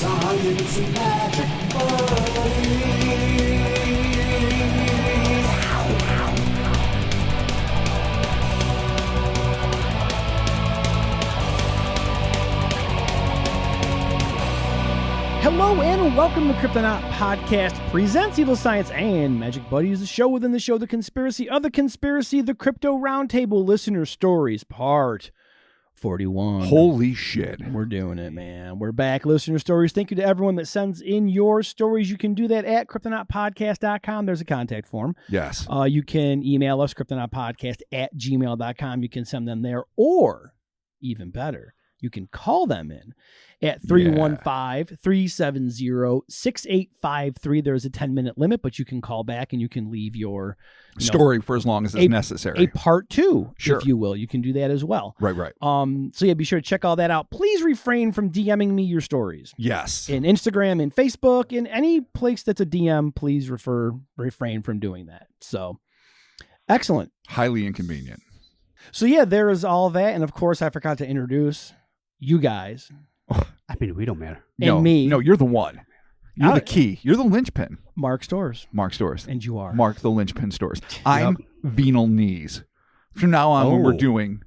Science and Magic Buddies. Hello and welcome to Cryptonaut Podcast presents Evil Science and Magic Buddies, the show within the show, the conspiracy of the conspiracy, the Crypto Roundtable Listener Stories, part 41. Holy shit. We're doing it, man. We're back, Listener Stories. Thank you to everyone that sends in your stories. You can do that at cryptonautpodcast.com. There's a contact form. Yes. You can email us, cryptonautpodcast@gmail.com. You can send them there, or even better, you can call them in at 315-370-6853. There's a 10-minute limit, but you can call back and you can leave your story for as long as it's necessary. A part two, sure, if you will. You can do that as well. Right. So yeah, be sure to check all that out. Please refrain from DMing me your stories. Yes. In Instagram, in Facebook, in any place that's a DM, please refrain from doing that. So, excellent. Highly inconvenient. So yeah, there is all that. And of course, I forgot to introduce you guys. I mean, we don't matter. And me. No, you're the one. You're the key. You're the linchpin. Mark Stores. Mark Stores. And you are. Mark the linchpin Stores. I'm Venal Knees. From now on, when we're doing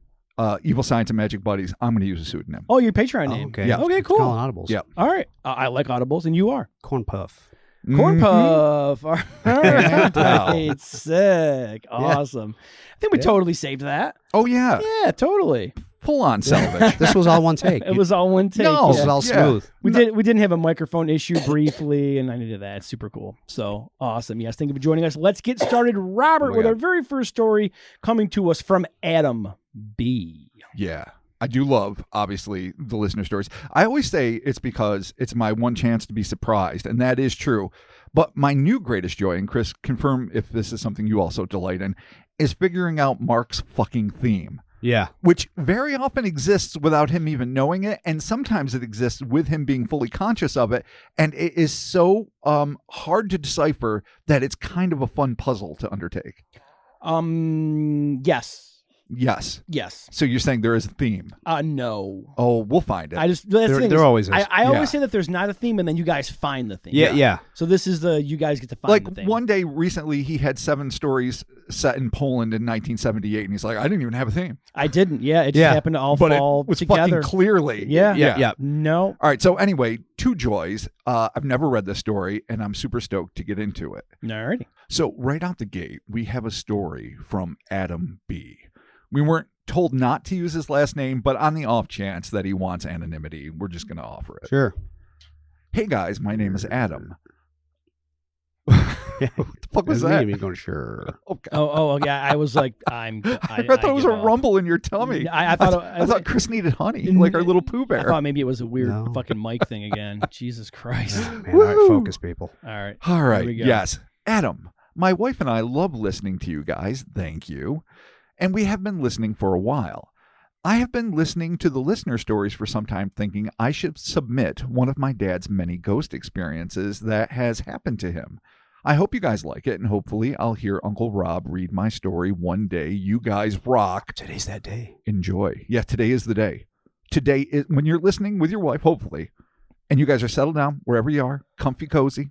Evil Science and Magic Buddies, I'm going to use a pseudonym. Oh, your Patreon name. Okay. Yeah. Okay, cool. Calling audibles. Yeah. All right. I like audibles, and you are. Corn Puff. Corn Puff. All right. Wow. Sick. Awesome. I think we totally saved that. Oh, yeah. Yeah, totally. Full on salvage. This was all one take. It was all one take. No. This was all smooth. We didn't have a microphone issue briefly, and I needed that. It's super cool. So awesome. Yes, thank you for joining us. Let's get started, Robert, with our very first story coming to us from E.S.M.B. Yeah. I do love, obviously, the listener stories. I always say it's because it's my one chance to be surprised, and that is true. But my new greatest joy, and Chris, confirm if this is something you also delight in, is figuring out Mark's fucking theme. Yeah. Which very often exists without him even knowing it, and sometimes it exists with him being fully conscious of it, and it is so hard to decipher that it's kind of a fun puzzle to undertake. Yes. Yes. So you're saying there is a theme? No. Oh, we'll find it. There always is. I always say that there's not a theme, and then you guys find the theme. Yeah. So this is you guys get to find the theme. One day recently, he had 7 stories set in Poland in 1978, and he's like, I didn't even have a theme. I didn't. Yeah, it just happened to all fall it was together. Fucking clearly. Yeah. No. All right. So anyway, 2 joys. I've never read this story, and I'm super stoked to get into it. Alrighty. So right out the gate, we have a story from E.S.M.B. We weren't told not to use his last name, but on the off chance that he wants anonymity, we're just going to offer it. Sure. Hey guys, my name is Adam. What the fuck was that? Me going, sure. Okay. Oh, yeah. I was like, I thought it was a rumble in your tummy. I thought Chris needed honey, like our little Pooh Bear. I thought maybe it was a weird fucking mic thing again. Jesus Christ. Man, all right, focus, people. All right. Here we go. Yes. Adam, my wife and I love listening to you guys. Thank you. And we have been listening for a while. I have been listening to the listener stories for some time, thinking I should submit one of my dad's many ghost experiences that has happened to him. I hope you guys like it, and hopefully I'll hear Uncle Rob read my story one day. You guys rock. Today's that day. Enjoy. Yeah, today is the day. Today is when you're listening with your wife, hopefully, and you guys are settled down wherever you are, comfy, cozy,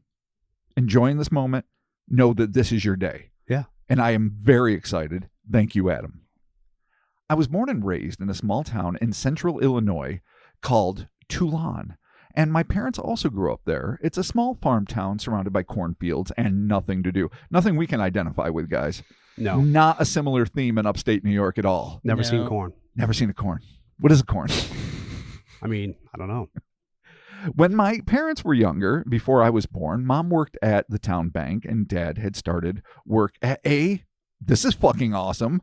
enjoying this moment, know that this is your day. Yeah. And I am very excited. Thank you, Adam. I was born and raised in a small town in central Illinois called Toulon, and my parents also grew up there. It's a small farm town surrounded by cornfields and nothing to do. Nothing we can identify with, guys. No. Not a similar theme in upstate New York at all. Never seen corn. Never seen a corn. What is a corn? I mean, I don't know. When my parents were younger, before I was born, Mom worked at the town bank and Dad had started work at this is fucking awesome,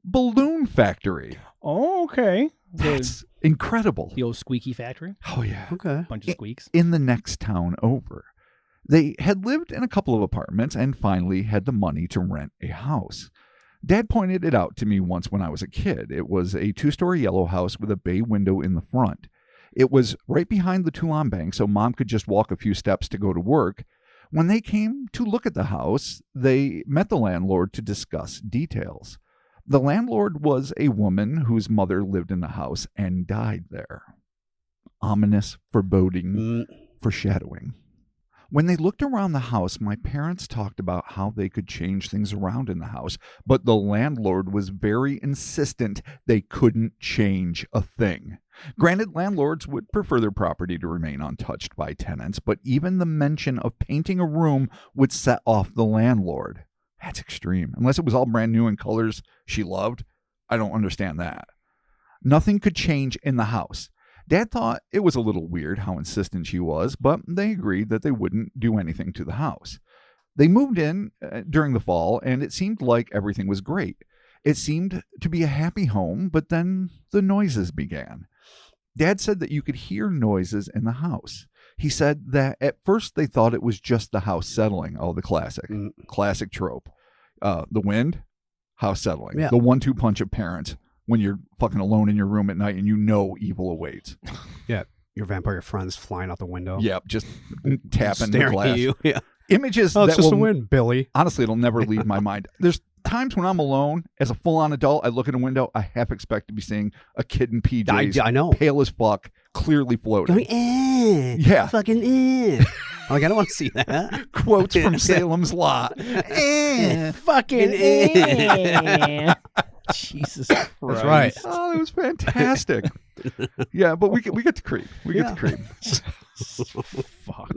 balloon factory. Oh, okay. That's incredible. The old squeaky factory. Oh, yeah. Okay. Bunch of squeaks. In the next town over. They had lived in a couple of apartments and finally had the money to rent a house. Dad pointed it out to me once when I was a kid. It was a 2-story yellow house with a bay window in the front. It was right behind the Toulon Bank, so Mom could just walk a few steps to go to work. When they came to look at the house, they met the landlord to discuss details. The landlord was a woman whose mother lived in the house and died there. Ominous foreboding. Foreshadowing. When they looked around the house, my parents talked about how they could change things around in the house, but the landlord was very insistent they couldn't change a thing. Granted, landlords would prefer their property to remain untouched by tenants, but even the mention of painting a room would set off the landlord. That's extreme. Unless it was all brand new in colors she loved, I don't understand that. Nothing could change in the house. Dad thought it was a little weird how insistent she was, but they agreed that they wouldn't do anything to the house. They moved in during the fall, and it seemed like everything was great. It seemed to be a happy home, but then the noises began. Dad said that you could hear noises in the house. He said that at first they thought it was just the house settling. Oh, the classic trope. The wind, house settling. Yeah. The 1-2 punch of parents when you're fucking alone in your room at night and you know evil awaits. Yeah. Your vampire friends flying out the window. Yep, just tapping the Staring glass. at you. Yeah. Images Oh, it's that just will, a wind, Billy. honestly, it'll never leave my mind. There's times when I'm alone as a full-on adult, I look at a window, I half expect to be seeing a kid in PJs, I know. pale as fuck, clearly floating. Going, Yeah. Fucking, Like, I don't want to see that. Quotes from Salem's Lot. Fucking Jesus Christ. That's right. Oh, it was fantastic. Yeah, but we get to creep. We get to creep. Fuck.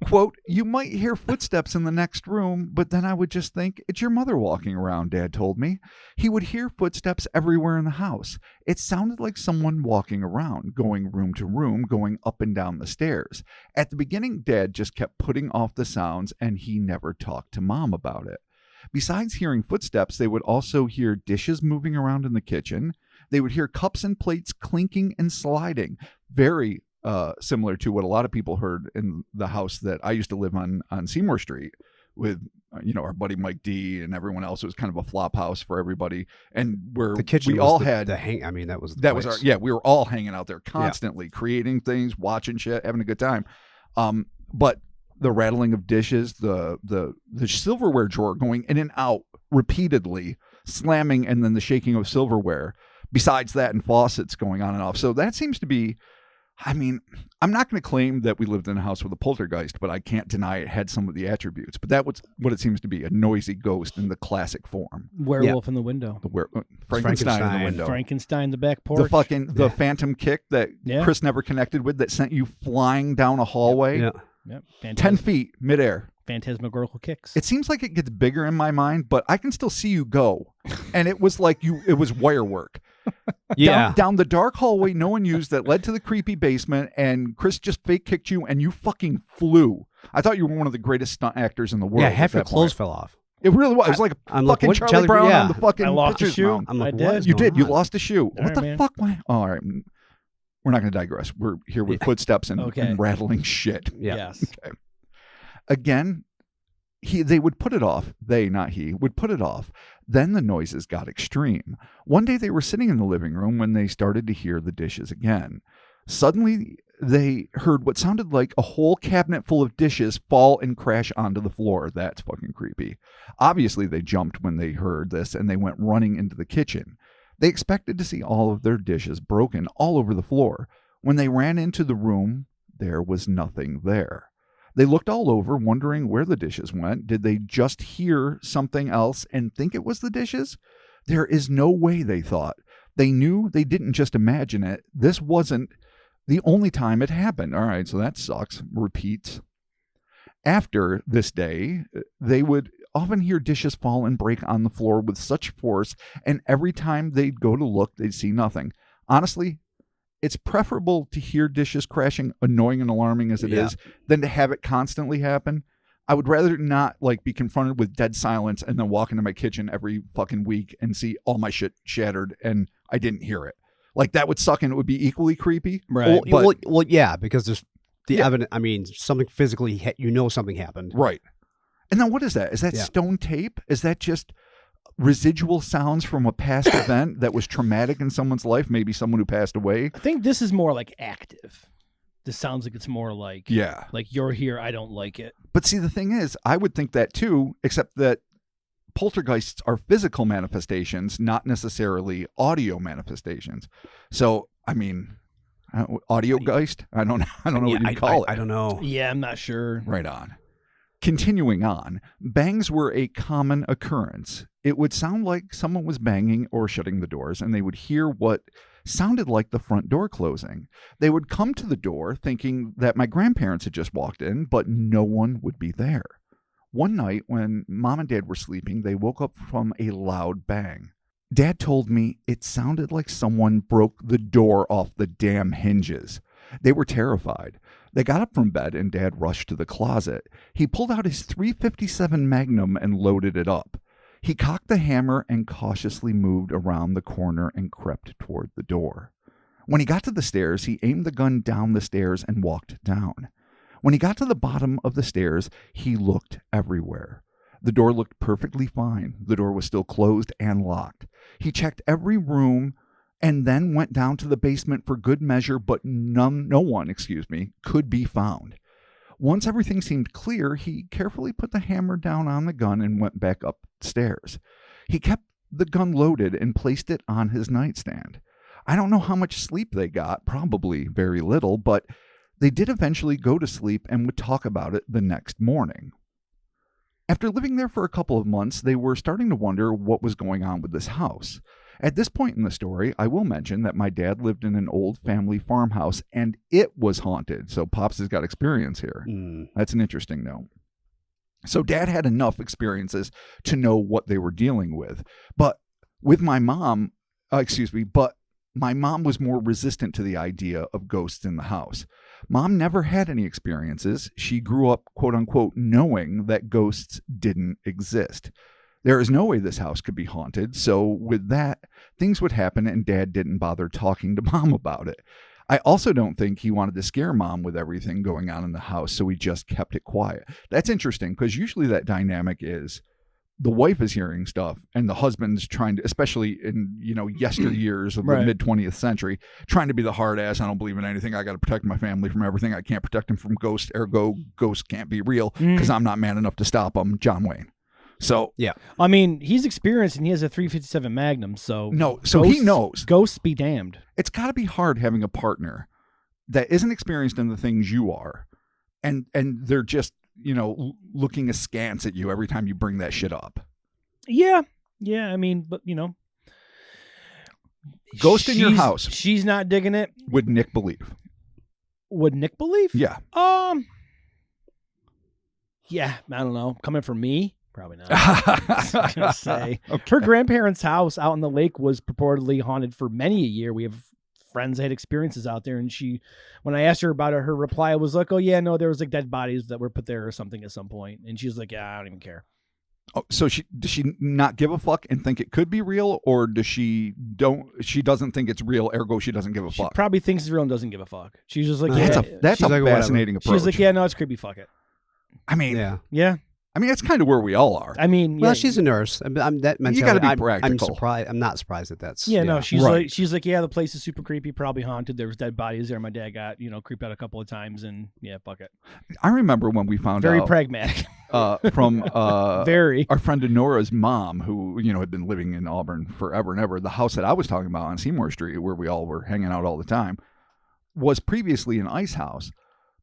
Quote, you might hear footsteps in the next room, but then I would just think, it's your mother walking around, Dad told me. He would hear footsteps everywhere in the house. It sounded like someone walking around, going room to room, going up and down the stairs. At the beginning, Dad just kept putting off the sounds, and he never talked to Mom about it. Besides hearing footsteps, they would also hear dishes moving around in the kitchen. They would hear cups and plates clinking and sliding. Very similar to what a lot of people heard in the house that I used to live on Seymour Street with, our buddy Mike D and everyone else. It was kind of a flop house for everybody. And where The kitchen we was all the, had the hang. I mean, that was the that place. was our, we were all hanging out there constantly, creating things, watching shit, having a good time. But the rattling of dishes, the silverware drawer going in and out repeatedly, slamming, and then the shaking of silverware. Besides that, and faucets going on and off. So that seems to be, I mean, I'm not going to claim that we lived in a house with a poltergeist, but I can't deny it had some of the attributes. But that was what it seems to be, a noisy ghost in the classic form. Werewolf in the window. Frankenstein in the window. Frankenstein in the back porch. The phantom kick that Chris never connected with that sent you flying down a hallway. Yep. 10 feet midair. Phantasmagorical kicks. It seems like it gets bigger in my mind, but I can still see you go. And it was like it was wire work. Down the dark hallway no one used that led to the creepy basement, and Chris just fake kicked you and you fucking flew. I thought you were one of the greatest stunt actors in the world. Yeah, half at your that clothes point. fell off. It really was. It was like I'm fucking like, Charlie Brown on the fucking I lost a pitcher's shoe. mound. I'm like, I what did. is You going did. You on? lost a shoe. What right, the man. fuck? All right. We're not going to digress. We're here with footsteps and rattling shit. Yeah. Yes. Okay. Again, they would put it off. They, not he, would put it off. Then the noises got extreme. One day they were sitting in the living room when they started to hear the dishes again. Suddenly, they heard what sounded like a whole cabinet full of dishes fall and crash onto the floor. That's fucking creepy. Obviously, they jumped when they heard this and they went running into the kitchen. They expected to see all of their dishes broken all over the floor. When they ran into the room, there was nothing there. They looked all over, wondering where the dishes went. Did they just hear something else and think it was the dishes? There is no way, they thought. They knew they didn't just imagine it. This wasn't the only time it happened. All right, so that sucks. Repeats. After this day, they would often hear dishes fall and break on the floor with such force, and every time they'd go to look, they'd see nothing. Honestly, it's preferable to hear dishes crashing, annoying and alarming as it is, than to have it constantly happen. I would rather not be confronted with dead silence and then walk into my kitchen every fucking week and see all my shit shattered and I didn't hear it. That would suck and it would be equally creepy. Right. Well, yeah, because there's the evidence. I mean, something physically, something happened. Right. And then what is that? Is that stone tape? Is that just residual sounds from a past event that was traumatic in someone's life? Maybe someone who passed away? I think this is more like active. This sounds like it's more like, like you're here, I don't like it. But see, the thing is, I would think that too, except that poltergeists are physical manifestations, not necessarily audio manifestations. So, I mean, Audio geist? I don't know what you'd call it. I don't know. Yeah, I'm not sure. Right on. Continuing on, bangs were a common occurrence. It would sound like someone was banging or shutting the doors, and they would hear what sounded like the front door closing. They would come to the door thinking that my grandparents had just walked in, but no one would be there. One night when Mom and Dad were sleeping, they woke up from a loud bang. Dad told me it sounded like someone broke the door off the damn hinges. They were terrified. They got up from bed and Dad rushed to the closet. He pulled out his .357 Magnum and loaded it up. He cocked the hammer and cautiously moved around the corner and crept toward the door. When he got to the stairs, he aimed the gun down the stairs and walked down. When he got to the bottom of the stairs, he looked everywhere. The door looked perfectly fine. The door was still closed and locked. He checked every room and then went down to the basement for good measure, but no one could be found. Once everything seemed clear, he carefully put the hammer down on the gun and went back upstairs. He kept the gun loaded and placed it on his nightstand. I don't know how much sleep they got, probably very little, but they did eventually go to sleep and would talk about it the next morning. After living there for a couple of months, they were starting to wonder what was going on with this house. At this point in the story, I will mention that my dad lived in an old family farmhouse and it was haunted. So Pops has got experience here. That's an interesting note. So Dad had enough experiences to know what they were dealing with. But with my mom, but my mom was more resistant to the idea of ghosts in the house. Mom never had any experiences. She grew up, quote unquote, knowing that ghosts didn't exist. There is no way this house could be haunted. So with that, things would happen and Dad didn't bother talking to Mom about it. I also don't think he wanted to scare Mom with everything going on in the house, so he just kept it quiet. That's interesting because usually that dynamic is the wife is hearing stuff and the husband's trying to, especially in, yesteryears of the mid 20th century, trying to be the hard ass. I don't believe in anything. I got to protect my family from everything. I can't protect them from ghosts. Ergo, ghosts can't be real because I'm not man enough to stop them. John Wayne. So yeah, I mean, he's experienced and he has a .357 Magnum. So he knows. Ghosts be damned. It's got to be hard having a partner that isn't experienced in the things you are, and they're just looking askance at you every time you bring that shit up. Yeah. I mean, but ghost in your house. She's not digging it. Would Nick believe? Would Nick believe? Yeah. Yeah. I don't know. Coming from me. Probably not. I was gonna say. Okay. Her grandparents' house out on the lake was purportedly haunted for many a year. We have friends that had experiences out there, and when I asked her about it, her reply was like, "Oh yeah, no, there was like dead bodies that were put there or something at some point," and she was like, "Yeah, I don't even care." Oh, so does she not give a fuck and think it could be real, or does she doesn't think it's real, ergo she doesn't give a fuck? She probably thinks it's real and doesn't give a fuck. She's just like, that's a fascinating approach. She's like, yeah, no, it's creepy. Fuck it. I mean, yeah. I mean, that's kind of where we all are. I mean, well, she's a nurse. I'm that mentality. You got to be practical. I'm surprised. I'm not surprised that that's. Yeah, no, she's like, yeah, the place is super creepy, probably haunted. There was dead bodies there. My dad got, creeped out a couple of times, and yeah, fuck it. I remember when we found very out pragmatic from very our friend Nora's mom, who had been living in Auburn forever and ever. The house that I was talking about on Seymour Street, where we all were hanging out all the time, was previously an ice house.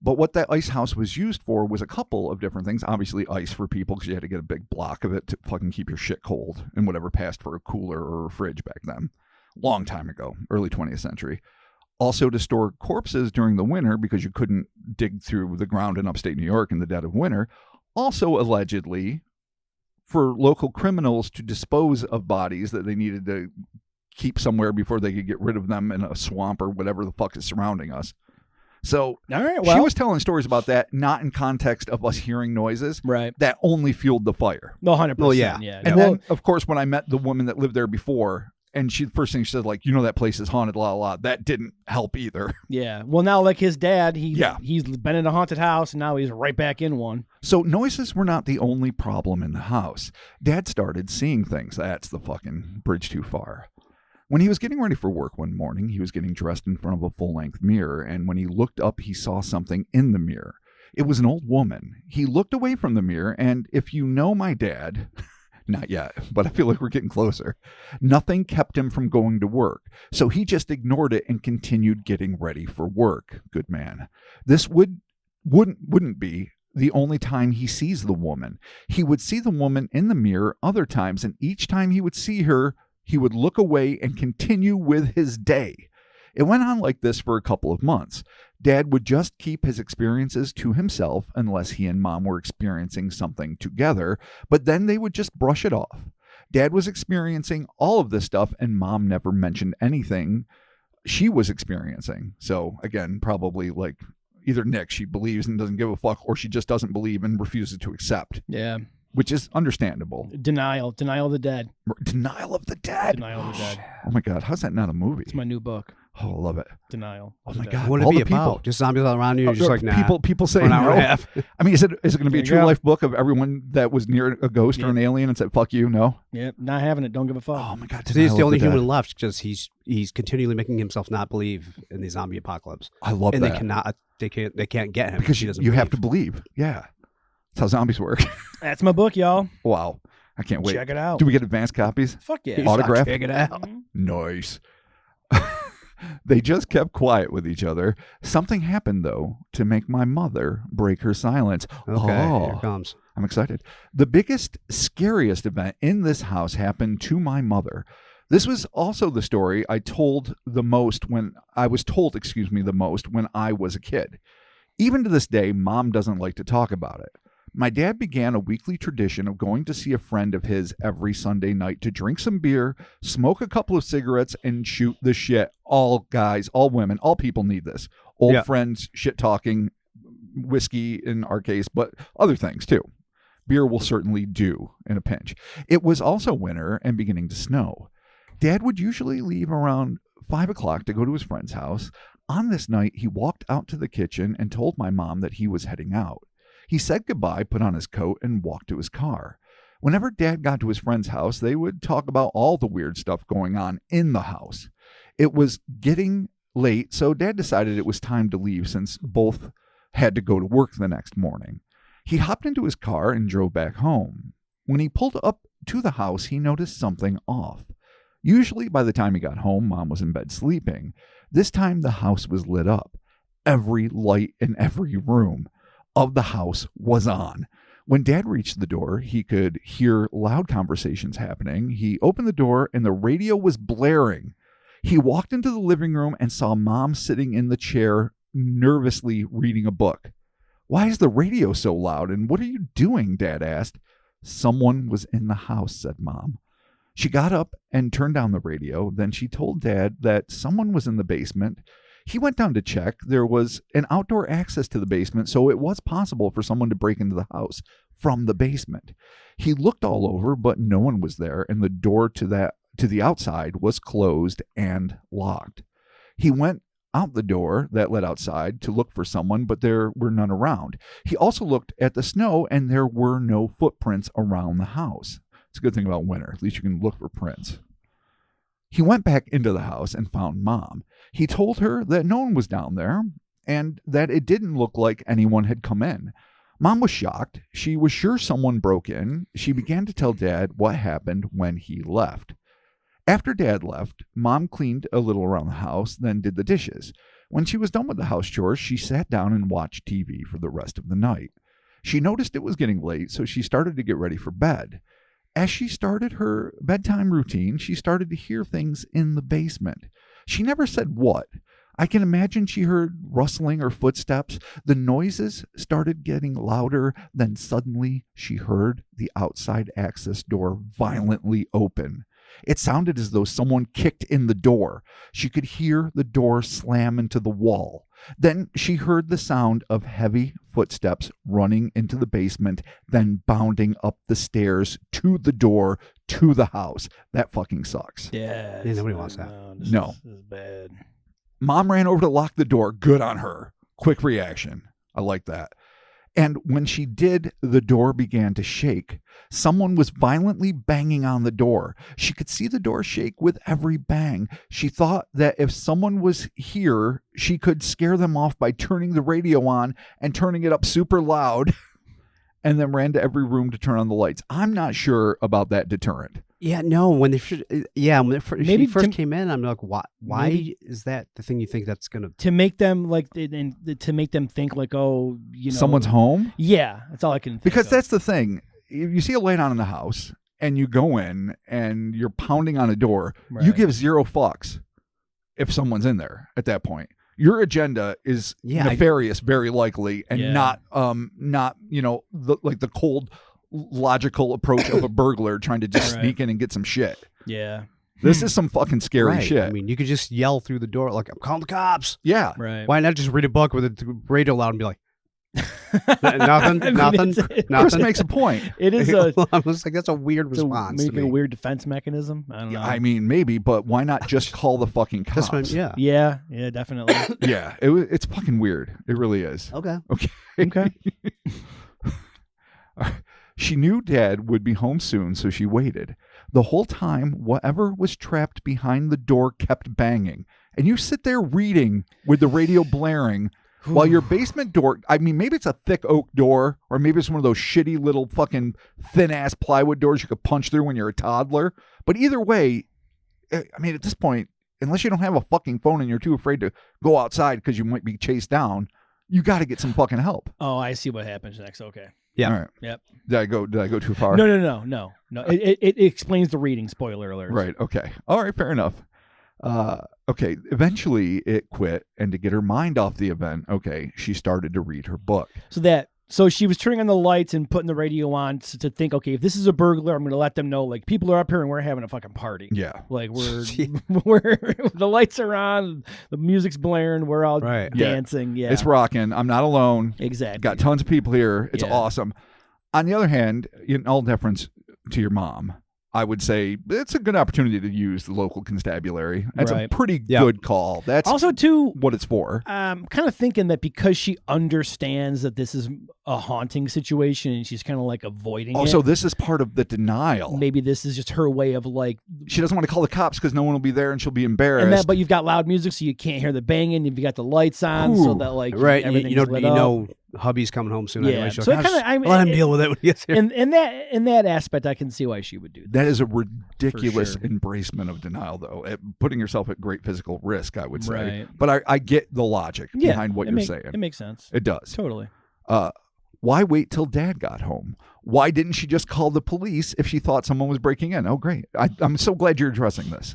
But what that ice house was used for was a couple of different things. Obviously, ice for people because you had to get a big block of it to fucking keep your shit cold and whatever passed for a cooler or a fridge back then. Long time ago, early 20th century. Also to store corpses during the winter because you couldn't dig through the ground in upstate New York in the dead of winter. Also, allegedly, for local criminals to dispose of bodies that they needed to keep somewhere before they could get rid of them in a swamp or whatever the fuck is surrounding us. So all right, well, she was telling stories about that, not in context of us hearing noises. Right. That only fueled the fire. No, 100%. Well, yeah. And then, of course, when I met the woman that lived there before, and first thing she said, like, that place is haunted, that didn't help either. Yeah. Well, now, like his dad, he's been in a haunted house, and now he's right back in one. So noises were not the only problem in the house. Dad started seeing things. That's the fucking bridge too far. When he was getting ready for work one morning, he was getting dressed in front of a full-length mirror, and when he looked up, he saw something in the mirror. It was an old woman. He looked away from the mirror, and if you know my dad, Not yet, but I feel like we're getting closer. Nothing kept him from going to work, so he just ignored it and continued getting ready for work. Good man. This wouldn't be the only time he sees the woman. He would see the woman in the mirror other times, and each time he would see her, he would look away and continue with his day. It went on like this for a couple of months. Dad would just keep his experiences to himself unless he and Mom were experiencing something together, but then they would just brush it off. Dad was experiencing all of this stuff, and Mom never mentioned anything she was experiencing. So again, probably like either Nick, she believes and doesn't give a fuck, or she just doesn't believe and refuses to accept. Yeah. Which is understandable. Denial of the dead. Denial of the dead. Denial of the dead. Oh my God, how's that not a movie? It's my new book. Oh, I love it. Denial. Oh my Dead. God. What would all it be the people. about? Just zombies all around you? You're just like, nah. People say for an hour no. and a half. I mean, is it going to be a There you true go. life book of everyone that was near a ghost or an alien and said, fuck you? No. Yep, not having it. Don't give a fuck. Oh my God. So he's the Denial of only Dead. human left because he's continually making himself not believe in the zombie apocalypse. I love And that. they can't get him Because he doesn't you have to believe. believe. Yeah. That's how zombies work. That's my book, y'all. Wow. I can't wait. Check it out. Do we get advanced copies? Fuck yeah. He's like, Autograph? check it out. Mhm. Nice. They just kept quiet with each other. Something happened, though, to make my mother break her silence. Okay, here Oh, it comes. I'm excited. The biggest, scariest event in this house happened to my mother. This was also the story I told the most when I was told, the most when I was a kid. Even to this day, Mom doesn't like to talk about it. My dad began a weekly tradition of going to see a friend of his every Sunday night to drink some beer, smoke a couple of cigarettes, and shoot the shit. All guys, all women, all people need this. Old friends, shit talking, whiskey in our case, but other things too. Beer will certainly do in a pinch. It was also winter and beginning to snow. Dad would usually leave around 5 o'clock to go to his friend's house. On this night, he walked out to the kitchen and told my mom that he was heading out. He said goodbye, put on his coat, and walked to his car. Whenever Dad got to his friend's house, they would talk about all the weird stuff going on in the house. It was getting late, so Dad decided it was time to leave since both had to go to work the next morning. He hopped into his car and drove back home. When he pulled up to the house, he noticed something off. Usually, by the time he got home, Mom was in bed sleeping. This time, the house was lit up. Every light in every room of the house was on. When Dad reached the door, he could hear loud conversations happening. He opened the door and the radio was blaring. He walked into the living room and saw Mom sitting in the chair, nervously reading a book. "Why is the radio so loud and what are you doing?" Dad asked. "Someone was in the house," said Mom. She got up and turned down the radio. Then she told Dad that someone was in the basement. He went down to check. There was an outdoor access to the basement, so it was possible for someone to break into the house from the basement. He looked all over, but no one was there, and the door to the outside was closed and locked. He went out the door that led outside to look for someone, but there were none around. He also looked at the snow, and there were no footprints around the house. It's a good thing about winter. At least you can look for prints. He went back into the house and found Mom. He told her that no one was down there and that it didn't look like anyone had come in. Mom was shocked. She was sure someone broke in. She began to tell Dad what happened when he left. After Dad left, Mom cleaned a little around the house, then did the dishes. When she was done with the house chores, she sat down and watched TV for the rest of the night. She noticed it was getting late, so she started to get ready for bed. As she started her bedtime routine, she started to hear things in the basement. She never said what. I can imagine she heard rustling or footsteps. The noises started getting louder. Then suddenly she heard the outside access door violently open. It sounded as though someone kicked in the door. She could hear the door slam into the wall. Then she heard the sound of heavy footsteps running into the basement, then bounding up the stairs to the door to the house. That fucking sucks. Yeah. nobody wants that. No. This is bad. Mom ran over to lock the door. Good on her. Quick reaction. I like that. And when she did, the door began to shake. Someone was violently banging on the door. She could see the door shake with every bang. She thought that if someone was here, she could scare them off by turning the radio on and turning it up super loud. and then ran to every room to turn on the lights. I'm not sure about that deterrent. Yeah, no. When they should, Maybe she first came in, I'm like, why is that the thing you think that's gonna to make them like and to make them think like, oh, Someone's home? Yeah, that's all I can think Because of. that's the thing. You see a light on in the house and you go in and you're pounding on a door, you Right. give zero fucks if someone's in there at that point. Your agenda is nefarious, very likely, and not the cold, logical approach of a burglar trying to just sneak in and get some shit. Yeah. This is some fucking scary shit. I mean, you could just yell through the door like, "I'm calling the cops." Yeah. Right. Why not just read a book with the radio loud and be like, nothing, I mean, nothing, Chris nothing. makes a point. It is a I was like, that's a weird response. maybe to a me. weird defense mechanism. I don't know. I mean, maybe, but why not just call the fucking cops? That's what, Yeah, definitely. Yeah, it's fucking weird. It really is. Okay. Okay. She knew Dad would be home soon, so she waited. The whole time, whatever was trapped behind the door kept banging. And you sit there reading with the radio blaring while your basement door, I mean, maybe it's a thick oak door, or maybe it's one of those shitty little fucking thin-ass plywood doors you could punch through when you're a toddler. But either way, I mean, at this point, unless you don't have a fucking phone and you're too afraid to go outside because you might be chased down, you got to get some fucking help. Oh, I see what happens next. Okay. Yeah. All right. Yep. Did I go too far? No. It explains the reading. Spoiler alert. Right. Okay. All right. Fair enough. Okay. Eventually, it quit, and to get her mind off the event, she started to read her book. So she was turning on the lights and putting the radio on to think, okay, if this is a burglar, I'm going to let them know, like, people are up here and we're having a fucking party. Yeah. Like, we're the lights are on, the music's blaring, we're all dancing. Yeah. It's rocking. I'm not alone. Exactly. Got tons of people here. It's Yeah. awesome. On the other hand, in all deference to your mom, I would say it's a good opportunity to use the local constabulary. That's a Right. pretty good call. That's Also, too, what it's for. I'm kind of thinking that because she understands that this is a haunting situation and she's kind of like avoiding it. So this is part of the denial. Maybe this is just her way of like. She doesn't want to call the cops because no one will be there and she'll be embarrassed. But you've got loud music, so you can't hear the banging. You've got the lights on, so that like everything's lit up. Hubby's coming home soon. Yeah. Anyway, So it kinda, I mean, let him deal with it when he gets here. In that aspect, I can see why she would do that. That is a ridiculous sure. embracement of denial, though, putting yourself at great physical risk, I would say. Right. But I get the logic behind what you're saying. It makes sense. It does. Totally. Why wait till Dad got home? Why didn't she just call the police if she thought someone was breaking in? Oh, great. I'm so glad you're addressing this.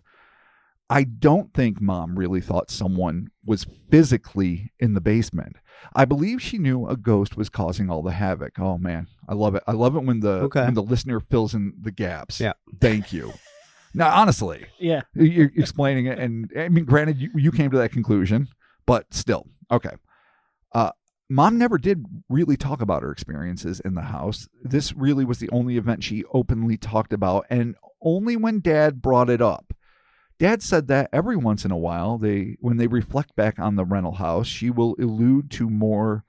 I don't think Mom really thought someone was physically in the basement. I believe she knew a ghost was causing all the havoc. Oh, man. I love it. I love it when the listener fills in the gaps. Yeah. Thank you. Now, honestly, Yeah. you're explaining it. And I mean, granted, you came to that conclusion, but still. Okay. Mom never did really talk about her experiences in the house. This really was the only event she openly talked about, and only when Dad brought it up. Dad said that every once in a while, when they reflect back on the rental house, she will allude to more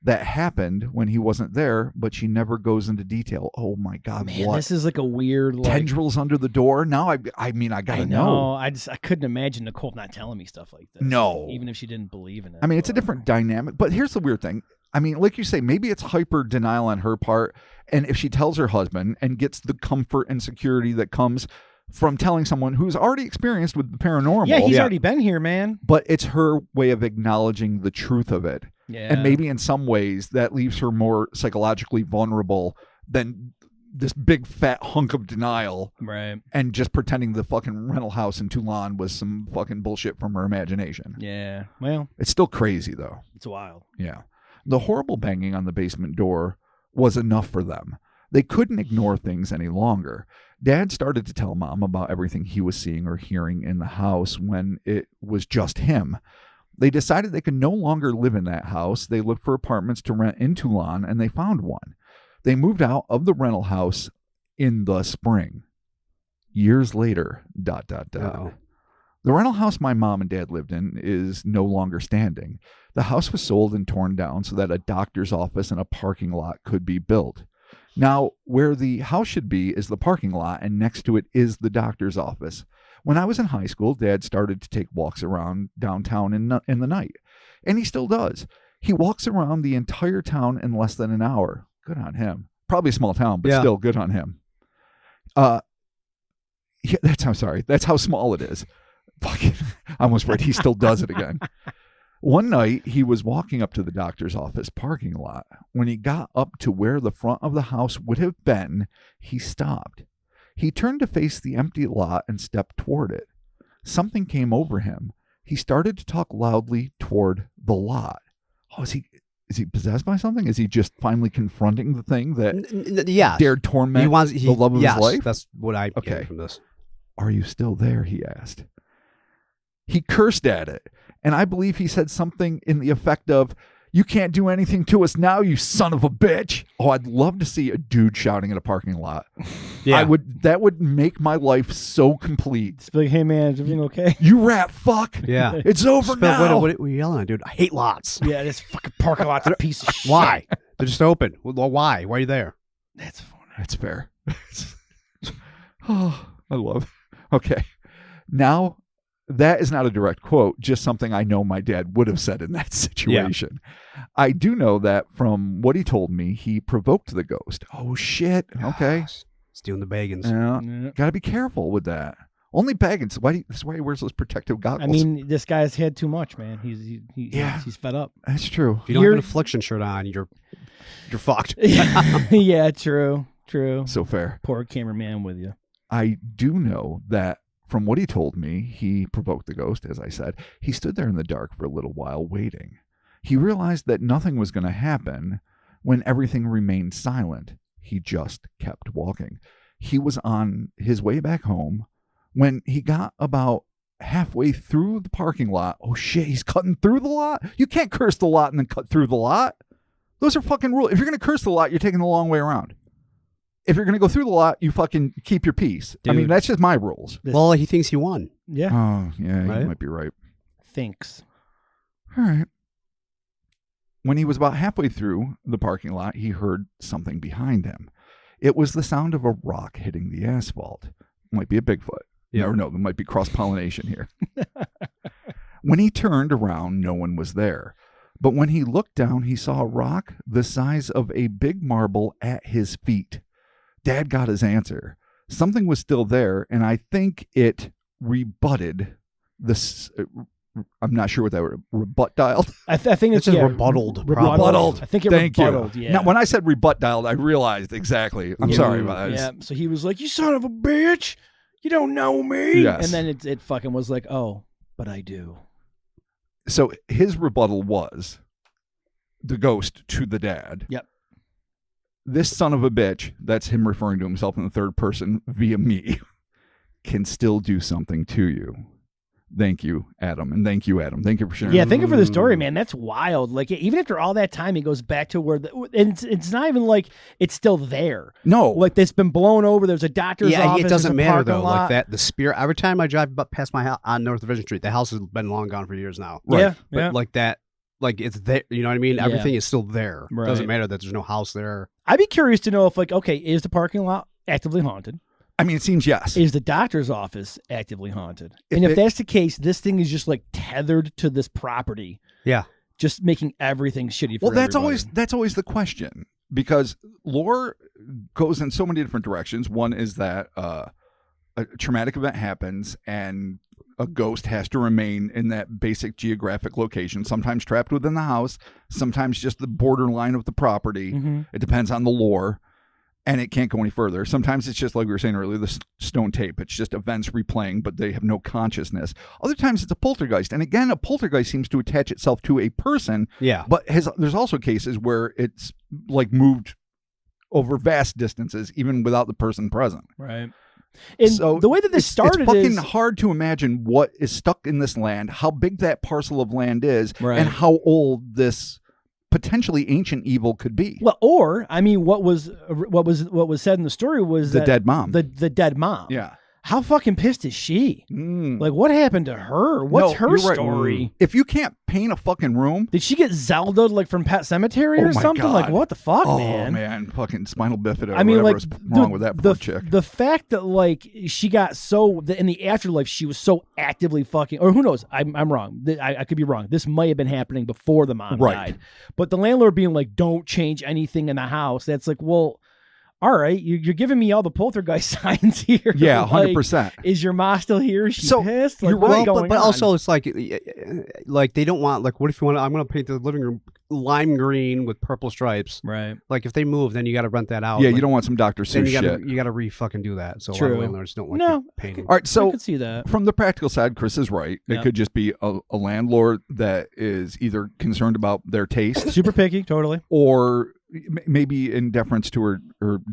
that happened when he wasn't there, but she never goes into detail. Oh my God, Man, what? this is like a weird Tendrils under the door? Now I mean, I gotta know. I couldn't imagine Nicole not telling me stuff like this. No. Even if she didn't believe in it. I mean, it's a different dynamic, but here's the weird thing. I mean, like you say, maybe it's hyper denial on her part. And if she tells her husband and gets the comfort and security that comes from telling someone who's already experienced with the paranormal. Yeah, he's already been here, man. But it's her way of acknowledging the truth of it. Yeah. And maybe in some ways that leaves her more psychologically vulnerable than this big fat hunk of denial. Right. And just pretending the fucking rental house in Toulon was some fucking bullshit from her imagination. Yeah. Well, it's still crazy though. It's wild. Yeah. The horrible banging on the basement door was enough for them. They couldn't ignore things any longer. Dad started to tell Mom about everything he was seeing or hearing in the house when it was just him. They decided they could no longer live in that house. They looked for apartments to rent in Toulon, and they found one. They moved out of the rental house in the spring. Years later, ... Uh-oh. The rental house my mom and dad lived in is no longer standing. The house was sold and torn down so that a doctor's office and a parking lot could be built. Now, where the house should be is the parking lot, and next to it is the doctor's office. When I was in high school, Dad started to take walks around downtown in the night, and he still does. He walks around the entire town in less than an hour. good on him. Probably a small town, but Yeah. still good on him. Yeah, that's how small it is. Fucking, I almost read he still does it again. One night, he was walking up to the doctor's office parking lot. When he got up to where the front of the house would have been, he stopped. He turned to face the empty lot and stepped toward it. Something came over him. He started to talk loudly toward the lot. Oh, is he possessed by something? Is he just finally confronting the thing that Yeah. dared torment the love of yes, his life? That's what I Okay. get from this. Are you still there? He asked. He cursed at it, and I believe he said something in the effect of, "You can't do anything to us now, you son of a bitch." Oh, I'd love to see a dude shouting in a parking lot. Yeah. That would make my life so complete. It's like, hey man, is everything okay? You rat fuck. Yeah. It's over now. What are you yelling at, dude? I hate lots. Yeah, this fucking parking lot's a piece of shit. Why? They're just open. Well, why? Why are you there? That's funny. That's fair. Oh, I love it. Okay. Now, that is not a direct quote, just something I know my dad would have said in that situation. I do know that from what he told me, he provoked the ghost. Oh, shit. Okay. Stealing the bagans. Yeah. Got to be careful with that. Only Baggins. That's why he wears those protective goggles. I mean, this guy's had too much, man. He's fed up. That's true. If you don't have an affliction shirt on, you're fucked. Yeah, true. So fair. Poor cameraman with you. I do know that from what he told me, he provoked the ghost, as I said. He stood there in the dark for a little while waiting. He realized that nothing was going to happen when everything remained silent. He just kept walking. He was on his way back home when he got about halfway through the parking lot. Oh shit, he's cutting through the lot? You can't curse the lot and then cut through the lot. Those are fucking rules. If you're going to curse the lot, you're taking the long way around. If you're going to go through the lot, you fucking keep your peace. Dude. I mean, that's just my rules. Well, he thinks he won. Yeah. Oh, yeah, Right? you might be right. Thinks. All right. When he was about halfway through the parking lot, he heard something behind him. It was the sound of a rock hitting the asphalt. Might be a Bigfoot. You never know. There might be cross-pollination here. When he turned around, no one was there. But when he looked down, he saw a rock the size of a big marble at his feet. Dad got his answer. Something was still there, and I think it rebutted this. I'm not sure what that word, rebut dialed. I think it's just rebutted. Rebutted. I think it Thank rebutted. you. Yeah. Now, when I said rebut dialed, I realized exactly. I'm sorry about that. Yeah. So he was like, "You son of a bitch, you don't know me." Yes. And then it fucking was like, "Oh, but I do." So his rebuttal was the ghost to the dad. Yep. This son of a bitch, that's him referring to himself in the third person via me, can still do something to you. Thank you, Adam. And thank you, Adam. Thank you for sharing. Yeah, thank you for the story, man. That's wild. Like, even after all that time, he goes back to where it's not even like it's still there. No. Like, it's been blown over. There's a doctor's Yeah, office. it doesn't there's a matter parking though. lot. Like that, the spirit. Every time I drive past my house on North Division Street, the house has been long gone for years now. Right. Yeah, But yeah. like that, like it's there. You know what I mean? Yeah. Everything is still there. Right. Doesn't matter that there's no house there. I'd be curious to know if, like, okay, is the parking lot actively haunted? I mean, it seems yes. Is the doctor's office actively haunted? If And if it- that's the case, this thing is just like tethered to this property, Yeah. just making everything shitty for Well, that's everybody. always the question, because lore goes in so many different directions. One is that a traumatic event happens and a ghost has to remain in that basic geographic location, sometimes trapped within the house, sometimes just the borderline of the property. Mhm. It depends on the lore, and it can't go any further. Sometimes it's just like we were saying earlier, the stone tape. It's just events replaying, but they have no consciousness. Other times it's a poltergeist. And again, a poltergeist seems to attach itself to a person, Yeah. but there's also cases where it's like moved over vast distances, even without the person present. Right. And So the way that this started it's fucking is hard to imagine what is stuck in this land, how big that parcel of land is, Right. and how old this potentially ancient evil could be. well, or I mean, what was said in the story was The that dead mom. the dead mom. Yeah. How fucking pissed is she? Like, what happened to her? What's her you're right. story? If you can't paint a fucking room, Did she get Zelda'd like from Pet Cemetery or my something? God. Like, what the fuck, oh man? fucking spinal bifida. I mean, like, was wrong with that poor chick. The fact that like she got so in the afterlife, she was so actively fucking, or who knows? I'm wrong. I could be wrong. This might have been happening before the mom died. But the landlord being like, "Don't change anything in the house." That's like, well, all right, you're giving me all the poltergeist signs here. Yeah, Like, 100%. Is your ma still here? Is she So, pissed? Like, you're what's right, going but on? also it's like they don't want, like, what if you want? I'm going to paint the living room lime green with purple stripes. Right. Like, if they move, then you got to rent that out. Yeah, like, you don't want some Dr. Then Seuss shit. you got to re-fucking do that. So a lot True. of landlords don't like No. painting. All right, I so could see that. from the practical side, Chris is right. Yeah. It could just be a landlord that is either concerned about their taste Super picky, totally. or maybe in deference to her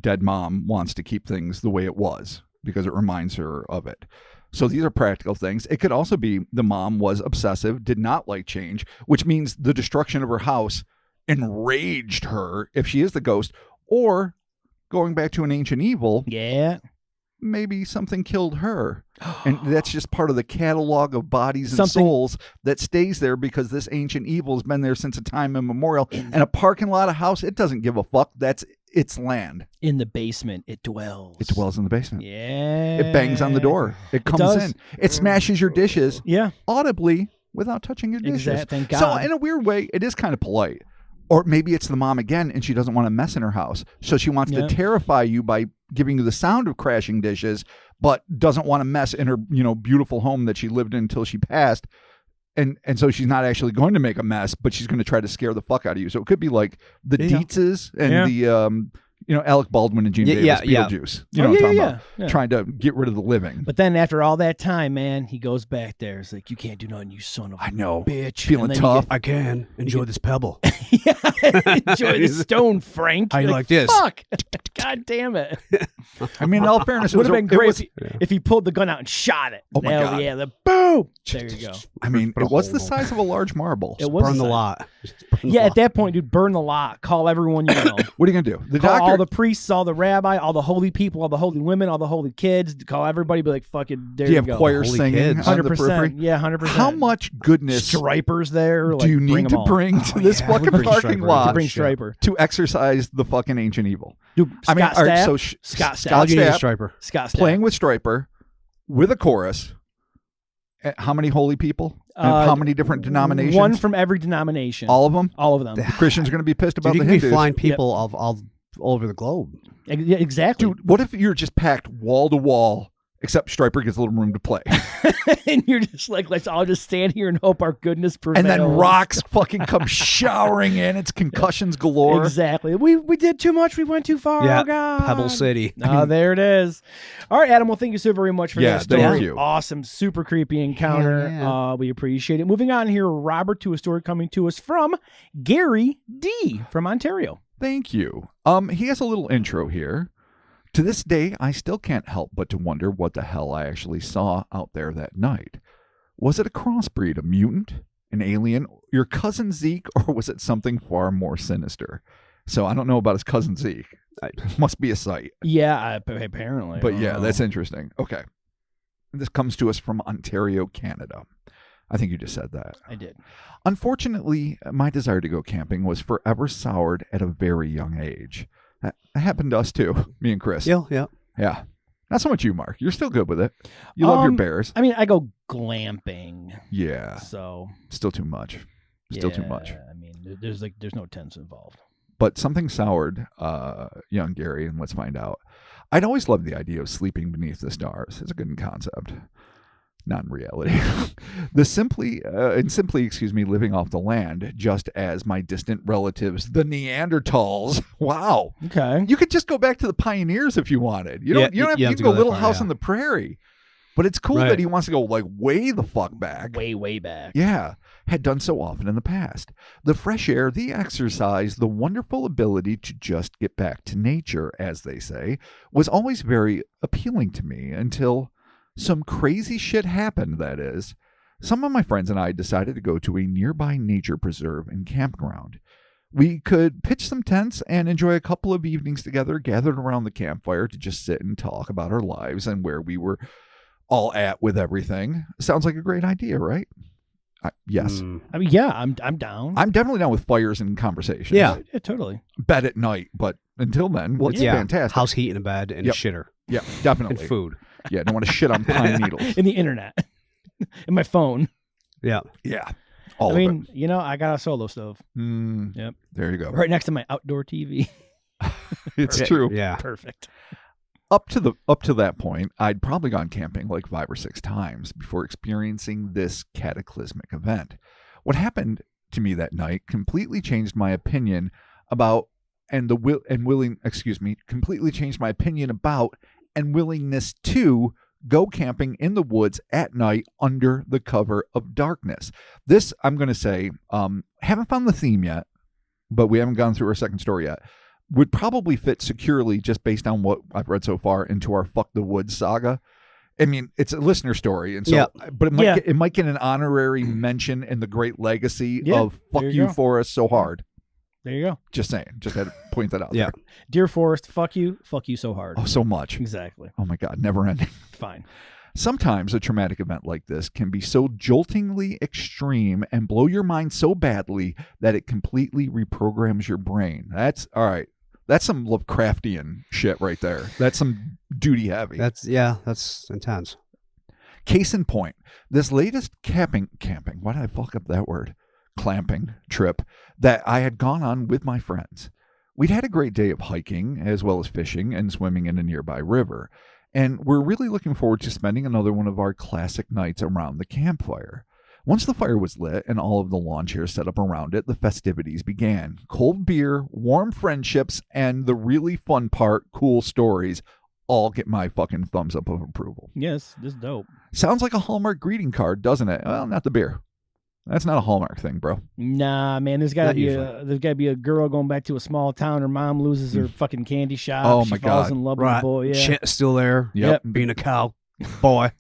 dead mom wants to keep things the way it was because it reminds her of it. So these are practical things. It could also be the mom was obsessive, did not like change, which means the destruction of her house enraged her if she is the ghost, or going back to an ancient evil, Yeah. maybe something killed her. And that's just part of the catalog of bodies and Something- souls that stays there because this ancient evil has been there since a time immemorial. And a parking lot, a house, it doesn't give a fuck. That's its land. In the basement, it dwells. It dwells in the basement. Yeah. It bangs on the door. It comes does. in. It smashes your dishes Yeah. audibly without touching your dishes. Exactly. Thank So God. in a weird way, it is kind of polite. Or maybe it's the mom again and she doesn't want to mess in her house. So she wants Yeah. to terrify you by giving you the sound of crashing dishes, but doesn't want to mess in her, beautiful home that she lived in until she passed. And so she's not actually going to make a mess, but she's going to try to scare the fuck out of you. So it could be like the Yeah. Dietzes and the Alec Baldwin and Gene Davis, Beetlejuice. You know what I'm talking about? Trying to get rid of the living. But then after all that time, man, he goes back there. It's like, you can't do nothing, you son of a I know. bitch. Feeling And then tough. I can enjoy this pebble. Yeah, enjoy the stone, Frank. How you You're like this? Fuck. God damn it. I mean, in all fairness, Would have been great it if he pulled the gun out and shot it. Oh my Hell God. yeah, the boom. There you go. I mean, Put a it was hole the in size of a large marble. It was Burn the the size. lot. Yeah, at that point, dude, burn the lot. Call everyone you know. What are you going to do? The Call doctor. all the priests, all the rabbi, all the holy people, all the holy women, all the holy kids. Call everybody. Be like, fucking. There do you you have go. choir Holy singing kids. on the periphery? 100%. Yeah, 100%. How much goodness Stripers there? do you need to bring to this yeah, we fucking bring parking Striper. lot Bring Striper. to exercise the fucking ancient evil? Dude, I mean, Scott all right, Stapp. so Scott All Scott you need is a Stapp striper. Scott Stapp. playing with Striper with a chorus. How many holy people? And how many different denominations? One from every denomination. All of them? All of them. The Christians are going to be pissed about Dude, you the can be Hindus. flying people all over the globe. Yeah, exactly. Dude, what if you're just packed wall to wall, except Striper gets a little room to play? And you're just like, let's all just stand here and hope our goodness prevails. And then rocks fucking come showering in. It's concussions galore. Exactly. We did too much. We went too far. Yeah, Oh, God. Pebble City. There it is. All right, Adam. Well, thank you so very much for Yeah, that story. thank you. Awesome. Super creepy encounter. Yeah. We appreciate it. Moving on here, Robert, to a story coming to us from Gary D. from Ontario. Thank you. He has a little intro here. To this day, I still can't help but to wonder what the hell I actually saw out there that night. Was it a crossbreed, a mutant, an alien, your cousin Zeke, or was it something far more sinister? So I don't know about his cousin Zeke. It must be a sight. Yeah, apparently. But yeah, that's interesting. Okay. This comes to us from Ontario, Canada. I think you just said that. I did. Unfortunately, my desire to go camping was forever soured at a very young age. That happened to us too, me and Chris. Yeah. Yeah. Not so much you, Mark. You're still good with it. You love your bears. I mean, I go glamping. Yeah. So Still too much. Still too much. I mean, there's no tents involved. But something soured young Gary, and let's find out. I'd always loved the idea of sleeping beneath the stars. It's a good concept. Not in reality. Simply, living off the land, just as my distant relatives, the Neanderthals. Wow. Okay. You could just go back to the pioneers if you wanted. You don't have to go Little House on the Prairie. But it's cool that he wants to go like way the fuck back. Way back. Yeah. Had done so often in the past. The fresh air, the exercise, the wonderful ability to just get back to nature, as they say, was always very appealing to me until some crazy shit happened, that is. Some of my friends and I decided to go to a nearby nature preserve and campground. We could pitch some tents and enjoy a couple of evenings together, gathered around the campfire to just sit and talk about our lives and where we were all at with everything. Sounds like a great idea, right? Yes. I mean, yeah, I'm down. I'm definitely down with fires and conversations. Yeah. Yeah, totally. Bed at night, but until then, it's fantastic. House heat in a bed and Yep. a shitter Yeah, definitely. and food. Yeah, don't want to shit on pine needles. In the internet. In my phone. Yeah. Yeah. All I of mean, you know, I got a solo stove. it. Yep. There you go. Right next to my outdoor TV. It's true. Yeah. Perfect. Up to that point, I'd probably gone camping like 5 or 6 times before experiencing this cataclysmic event. What happened to me that night completely changed my opinion about completely changed my opinion about and willingness to go camping in the woods at night under the cover of darkness. This, I'm going to say, haven't found the theme yet, but we haven't gone through our second story yet. Would probably fit securely just based on what I've read so far into our Fuck the Woods saga. I mean, it's a listener story, and so, but it might get an honorary mention in the great legacy of "Fuck you, Forest, so hard." There you go. Just saying. Just had to point that out. Yeah. Dear Forest, fuck you so hard. Oh, so much. Exactly. Oh my God, never ending. Fine. Sometimes a traumatic event like this can be so joltingly extreme and blow your mind so badly that it completely reprograms your brain. That's all right. That's some Lovecraftian shit right there. That's some duty heavy. That's intense. Case in point, this latest camping, why did I fuck up that word? Clamping trip that I had gone on with my friends. We'd had a great day of hiking as well as fishing and swimming in a nearby river. And we're really looking forward to spending another one of our classic nights around the campfire. Once the fire was lit and all of the lawn chairs set up around it, the festivities began. Cold beer, warm friendships, and the really fun part, cool stories, all get my fucking thumbs up of approval. Yes, this is dope. Sounds like a Hallmark greeting card, doesn't it? Well, not the beer. That's not a Hallmark thing, bro. Nah, man, there's gotta be a girl going back to a small town. Her mom loses her fucking candy shop. Oh, she my falls God. in love with the boy. Yeah. Shit's still there. Yep. Being a cow boy.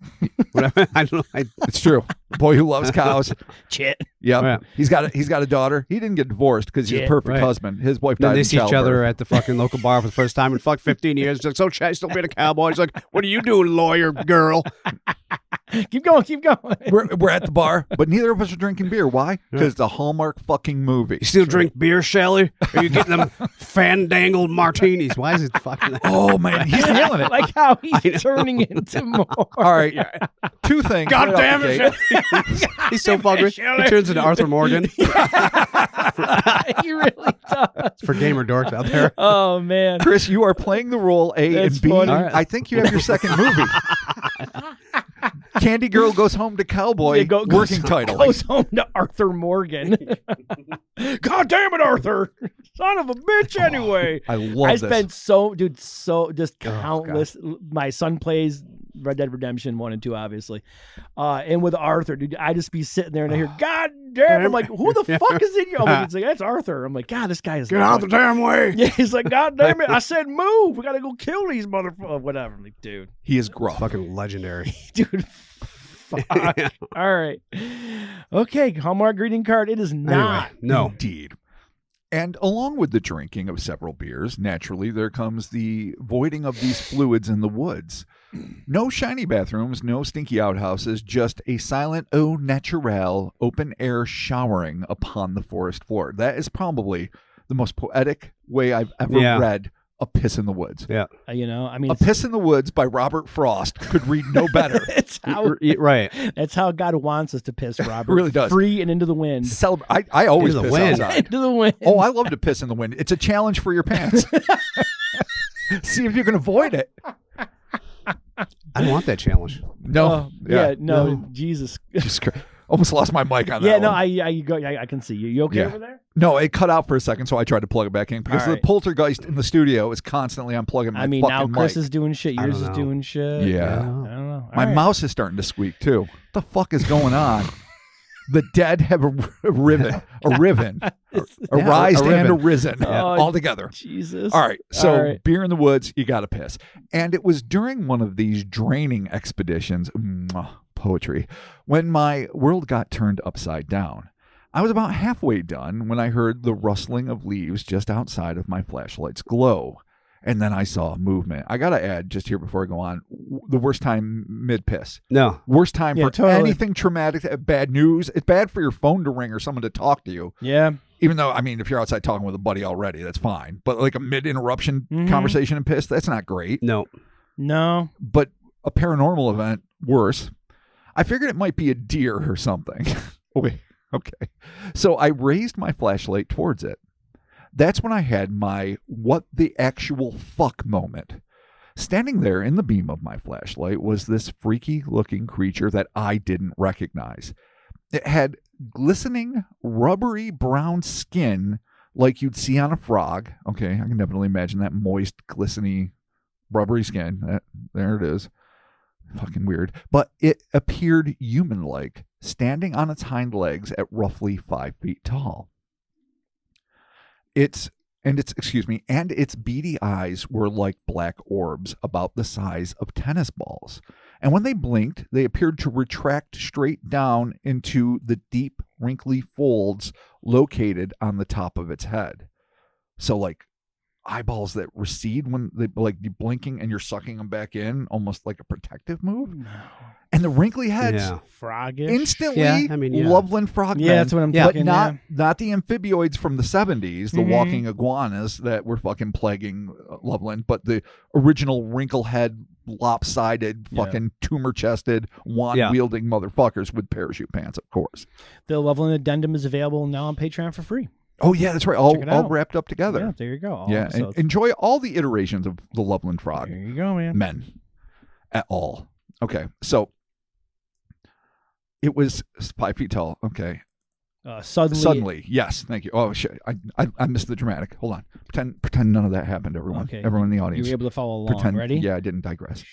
Whatever. I don't know. It's true. Boy who loves cows. Chit. Yep. Yeah. He's got a daughter. He didn't get divorced because he's a Yeah, perfect husband. His wife Then died they in see each childbirth. other at the fucking local bar for the first time in 15 years. He's like, so Chad still being a cowboy. He's like, what are you doing, lawyer girl? Keep going. We're at the bar, but neither of us are drinking beer. Why? Because it's a Hallmark fucking movie. You still drink beer, Shelley? Are you getting them fandangled martinis? Why is it fucking... Oh, man. He's nailing it. Like how he's turning into more. All right. 2 things. God right off damn the it, gate. Shelley. He's so fucking... He turns into Arthur Morgan. He really does. For gamer dorks out there. Oh, man. Chris, you are playing the role A That's and B. funny. All right. I think you have your second movie. Candy Girl Goes Home to Cowboy. Working title. Goes home to Arthur Morgan. God damn it, Arthur. Son of a bitch, anyway. I love this. spent just countless. My son plays Red Dead Redemption 1 and 2, obviously. And with Arthur, dude, I just be sitting there and I hear, God damn. I'm like, who the fuck is in here? I'm like, it's like, that's Arthur. I'm like, God, this guy is. Get out the damn way. Yeah, he's like, God damn it. I said, move. We got to go kill these motherfuckers. Whatever. I'm like, dude. He is gruff. Fucking legendary. Dude, fuck. All right. Okay, Hallmark greeting card. It is not. Anyway, no. Indeed. And along with the drinking of several beers, naturally there comes the voiding of these fluids in the woods. No shiny bathrooms, no stinky outhouses, just a silent au naturel open air showering upon the forest floor. That is probably the most poetic way I've ever read A Piss in the Woods. Yeah. You know, I mean, A Piss in the Woods by Robert Frost could read no better. It's how, right. That's how God wants us to piss, Robert. It really does. Free and into the wind. I always Into the piss wind. outside. Into the wind. Oh, I love to piss in the wind. It's a challenge for your pants. See if you can avoid it. I don't want that challenge. No. No. Jesus. Just almost lost my mic on that. Yeah, no, one. I can see you. You okay over there? No, it cut out for a second, so I tried to plug it back in because All the right. poltergeist in the studio is constantly unplugging my I mean, fucking now Chris mic. is doing shit. I Yours don't is know. doing shit. Yeah. I don't know. My All right. mouse is starting to squeak too. What the fuck is going on? The dead have arisen, and arisen all together. Jesus. All right, so All right. beer in the woods, you got to piss. And it was during one of these draining expeditions, poetry, when my world got turned upside down. I was about halfway done when I heard the rustling of leaves just outside of my flashlight's glow. And then I saw movement. I got to add, just here before I go on, the worst time mid-piss. No. Worst time Yeah, for totally. anything traumatic, bad news. It's bad for your phone to ring or someone to talk to you. Yeah. Even though, I mean, if you're outside talking with a buddy already, that's fine. But like a mid-interruption Mhm. conversation and piss, that's not great. No. No. But a paranormal event, worse. I figured it might be a deer or something. Okay. So I raised my flashlight towards it. That's when I had my what the actual fuck moment. Standing there in the beam of my flashlight was this freaky looking creature that I didn't recognize. It had glistening, rubbery brown skin like you'd see on a frog. Okay, I can definitely imagine that moist, glistening, rubbery skin. There it is. Fucking weird. But it appeared human-like, standing on its hind legs at roughly 5 feet tall. Its beady eyes were like black orbs about the size of tennis balls. And when they blinked, they appeared to retract straight down into the deep, wrinkly folds located on the top of its head. So like eyeballs that recede when they like you blinking and you're sucking them back in, almost like a protective move. No. And the wrinkly heads Yeah. Froggish. instantly Yeah, I mean, yeah. Loveland frogmen. Yeah, that's what I'm but thinking. not the amphibioids from the 70s, the Mhm. walking iguanas that were fucking plaguing Loveland, but the original wrinkle head, lopsided, Yeah. fucking tumor chested, wand wielding motherfuckers with parachute pants, of course. The Loveland Addendum is available now on Patreon for free. Oh yeah, that's right. Check it All out. wrapped up together. Yeah, there you go. All Yeah, and episodes. enjoy all the iterations of the Loveland frog. There you go, man. Men at all. Okay, so it was 5 feet tall. Okay, suddenly, yes, thank you. Oh shit, I missed the dramatic. Hold on, pretend none of that happened. Everyone, Okay. everyone in the You audience, were able to follow along. Ready? Yeah, I didn't digress.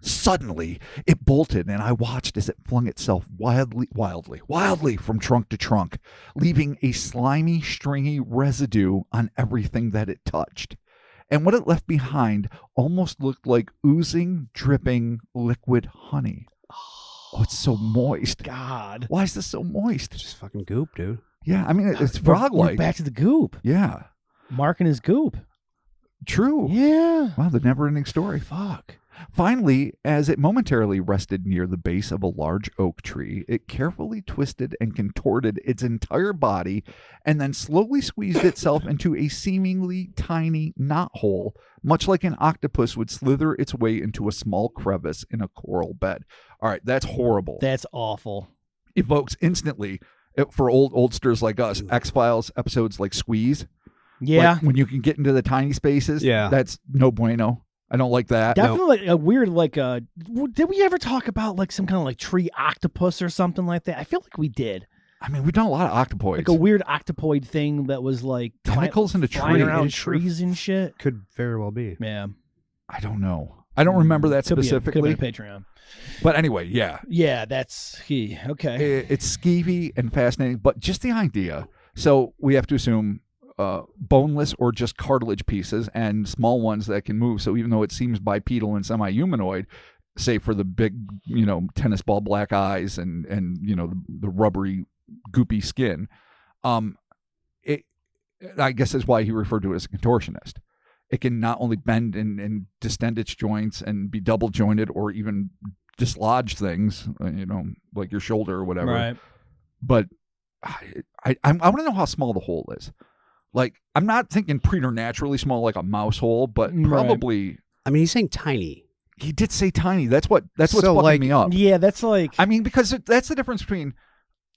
Suddenly, it bolted, and I watched as it flung itself wildly from trunk to trunk, leaving a slimy, stringy residue on everything that it touched. And what it left behind almost looked like oozing, dripping liquid honey. Oh, it's so moist. God. Why is this so moist? Just fucking goop, dude. Yeah, I mean, it's We're frog-like. back to the goop. Yeah, Mark and his goop. true. Yeah. Wow, the never-ending story. Fuck. Finally, as it momentarily rested near the base of a large oak tree, it carefully twisted and contorted its entire body and then slowly squeezed itself into a seemingly tiny knothole, much like an octopus would slither its way into a small crevice in a coral bed. All right, that's horrible. That's awful. Evokes instantly, for oldsters like us, X-Files episodes like Squeeze. Yeah. Like when you can get into the tiny spaces, Yeah. that's no bueno. I don't like that. Definitely like a weird, like, did we ever talk about like some kind of like tree octopus or something like that? I feel like we did. I mean, we've done a lot of octopoids. Like a weird octopoid thing that was like Tentacles in a flying tree. around It sure trees and shit. Could very well be. Yeah. I don't know. I don't remember that Could be specifically. a Patreon. But anyway, yeah. Yeah, that's he. Okay. It's skeevy and fascinating, but just the idea. So we have to assume boneless or just cartilage pieces and small ones that can move. So even though it seems bipedal and semi-humanoid, say for the big, tennis ball black eyes and the rubbery, goopy skin, I guess that's why he referred to it as a contortionist. It can not only bend and distend its joints and be double jointed or even dislodge things, like your shoulder or whatever. Right. But I want to know how small the hole is. Like, I'm not thinking preternaturally small like a mouse hole, but Right. probably. I mean, he's saying tiny. He did say tiny. That's what's So, fucking like, me up. Yeah, that's like. I mean, because that's the difference between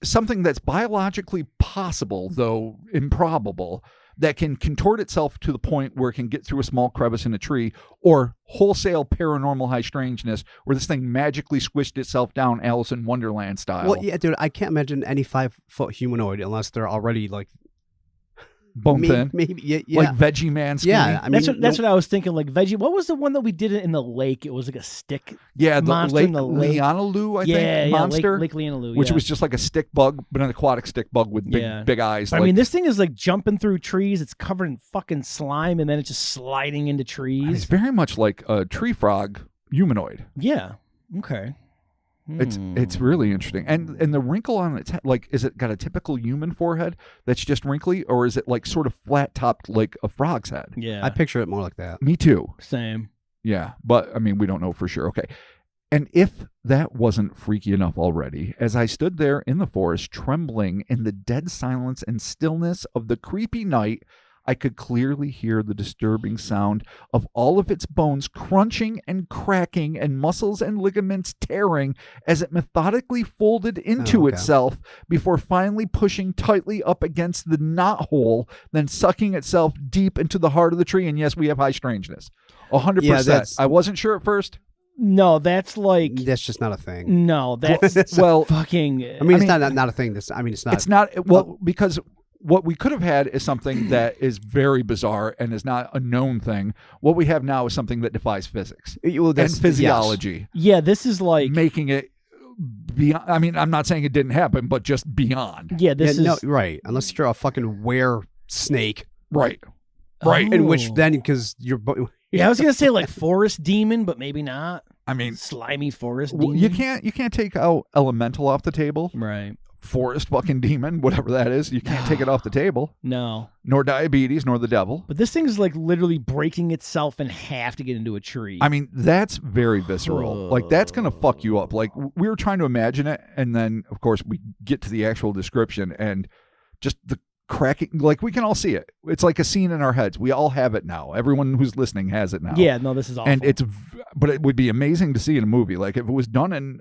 something that's biologically possible, though improbable, that can contort itself to the point where it can get through a small crevice in a tree, or wholesale paranormal high strangeness, where this thing magically squished itself down Alice in Wonderland style. Well, yeah, dude, I can't imagine any 5-foot humanoid unless they're already like Bone thin. Maybe, yeah. Like Veggie Man skinny. Yeah, I mean, that's what I was thinking. Like veggie. What was the one that we did in the lake? It was like a stick. Yeah, the monster Lake in the lake. Leonaloo, I Yeah, think, yeah, monster, Lake Leonaloo, which yeah. was just like a stick bug, but an aquatic stick bug with big eyes. But I mean, this thing is like jumping through trees. It's covered in fucking slime, and then it's just sliding into it's trees. very much like a tree frog humanoid. Yeah. Okay. It's really interesting. And the wrinkle on its head, like, is it got a typical human forehead that's just wrinkly, or is it like sort of flat topped like a frog's head? Yeah. I picture it more like that. Me too. Same. Yeah, but I mean, we don't know for sure. Okay. And if that wasn't freaky enough already, as I stood there in the forest, trembling in the dead silence and stillness of the creepy night, I could clearly hear the disturbing sound of all of its bones crunching and cracking and muscles and ligaments tearing as it methodically folded into itself before finally pushing tightly up against the knot hole, then sucking itself deep into the heart of the tree. And yes, we have high strangeness. 100%. I wasn't sure at first. No, that's like... That's just not a thing. No, that's well, fucking... I mean, it's not a thing. It's not. It's not... Well, because... What we could have had is something that is very bizarre and is not a known thing. What we have now is something that defies physics and physiology. Yes. Yeah, this is like... Making it beyond... I mean, I'm not saying it didn't happen, but just beyond. Yeah, this is... No, right. Unless you're a fucking were snake. Right. Right. In which then, because you're... Yeah, I was going to say like forest demon, but maybe not. I mean... Slimy forest demon. You can't take out elemental off the table. Right. Forest fucking demon, whatever that is. You can't take it off the table. No. Nor diabetes, nor the devil. But this thing is like literally breaking itself in half to get into a tree. I mean, that's very visceral. Like, that's going to fuck you up. Like, we were trying to imagine it, and then, of course, we get to the actual description, and just the cracking, like, we can all see it. It's like a scene in our heads. We all have it now. Everyone who's listening has it now. Yeah, no, this is awful. And but it would be amazing to see in a movie. Like, if it was done in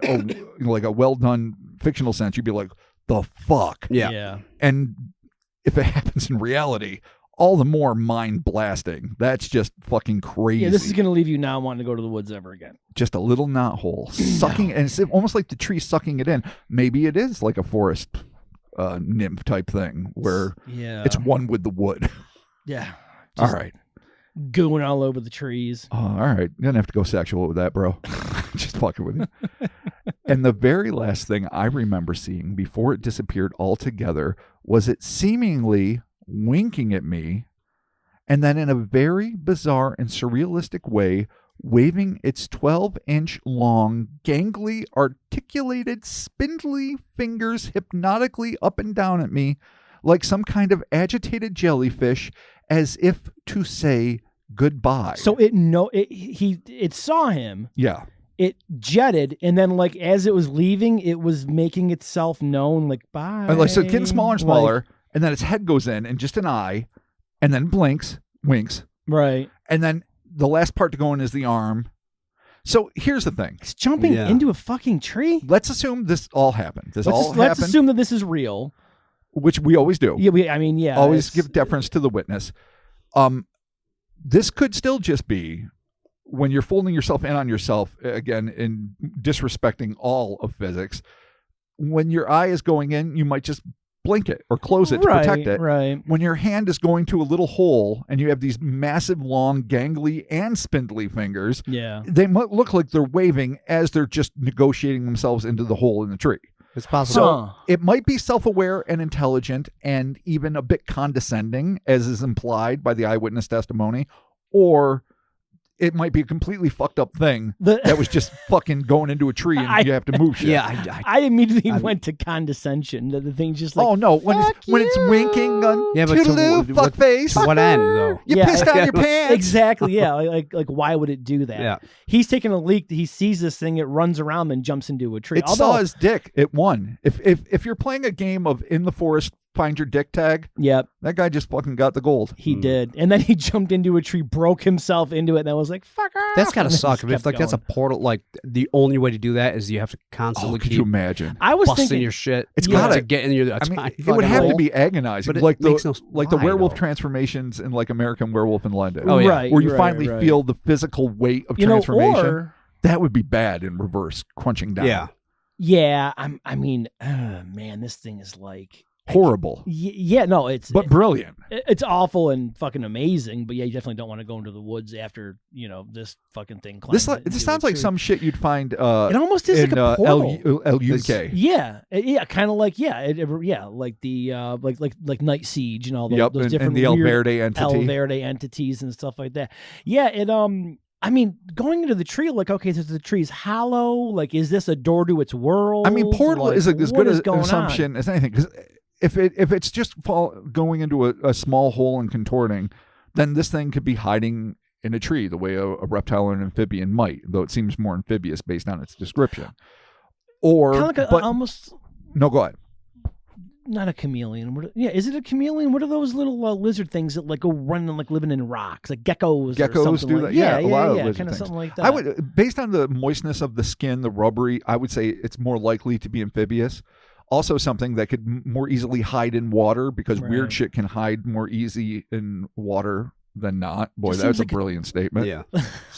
like a well-done fictional sense, you'd be like, the fuck? Yeah. And if it happens in reality, all the more mind blasting. That's just fucking crazy. Yeah, this is going to leave you now wanting to go to the woods ever again. Just a little knot hole sucking, and it's almost like the tree sucking it in. Maybe it is like a forest nymph type thing where it's one with the wood. Yeah. All right. Gooing all over the trees. Oh, all right. You don't have to go sexual with that, bro. Just fucking with you. And the very last thing I remember seeing before it disappeared altogether was it seemingly winking at me, and then in a very bizarre and surrealistic way, waving its 12-inch long, gangly, articulated, spindly fingers hypnotically up and down at me like some kind of agitated jellyfish, as if to say goodbye. So it saw him. Yeah. It jetted, and then like as it was leaving, it was making itself known, like bye. And like, so it's getting smaller and smaller, and then its head goes in, and just an eye, and then winks, right, and then the last part to go in is the arm. So here's the thing: it's jumping into a fucking tree. Let's assume this all happened. Let's assume that this is real, which we always do. Yeah, always give deference to the witness. This could still just be when you're folding yourself in on yourself, again, in disrespecting all of physics. When your eye is going in, you might just blink it or close it to protect it. Right. When your hand is going to a little hole and you have these massive, long, gangly, and spindly fingers, they might look like they're waving as they're just negotiating themselves into the hole in the tree. It's possible. So it might be self-aware and intelligent and even a bit condescending, as is implied by the eyewitness testimony, or it might be a completely fucked up thing that was just fucking going into a tree and you have to move shit. Yeah, I immediately went to condescension. The thing's just like, oh no, when it's winking, toodaloo, fuck face. To what end though? You pissed on your pants. Exactly. Yeah. Like why would it do that? Yeah. He's taking a leak. He sees this thing. It runs around and jumps into a tree. It saw his dick. It won. If you're playing a game of in the forest, find your dick tag. Yep. That guy just fucking got the gold. He did. And then he jumped into a tree, broke himself into it, and I was like, fuck off. That's gotta suck. If like that's a portal, like the only way to do that is you have to constantly could you imagine? I was busting thinking your shit. It's gotta get in your it would have to be agonizing. But like the the werewolf transformations in like American Werewolf in London. Oh yeah. Right, where you finally feel the physical weight of transformation. That would be bad in reverse, crunching down. Yeah. Yeah. I mean, man, this thing is like horrible. Yeah, no, it's brilliant. It's awful and fucking amazing, but yeah, you definitely don't want to go into the woods after this fucking thing. This sounds like some shit you'd find. It almost is in, like a portal. LUK. Yeah, kind of like like the like Night Siege and all those different and the El Verde entity. El Verde entities and stuff like that. Yeah, I mean, going into the tree, like, okay, so the tree's hollow. Like, is this a door to its world? I mean, portal like, is as what good is an going assumption as anything. Because if it's just going into a small hole and contorting, then this thing could be hiding in a tree the way a reptile or an amphibian might, though it seems more amphibious based on its description. Or Kind of like but, almost no, go ahead. not a chameleon. Is it a chameleon? What are those little lizard things that like go running, like living in rocks, like geckos? Or Geckos something do like, that. Yeah, a lot of kind lizard of things. something like that. I would, based on the moistness of the skin, the rubbery, I would say it's more likely to be amphibious. Also, something that could more easily hide in water because Right. weird shit can hide more easy in water than not. Boy, Just that was seems a like brilliant statement. Yeah.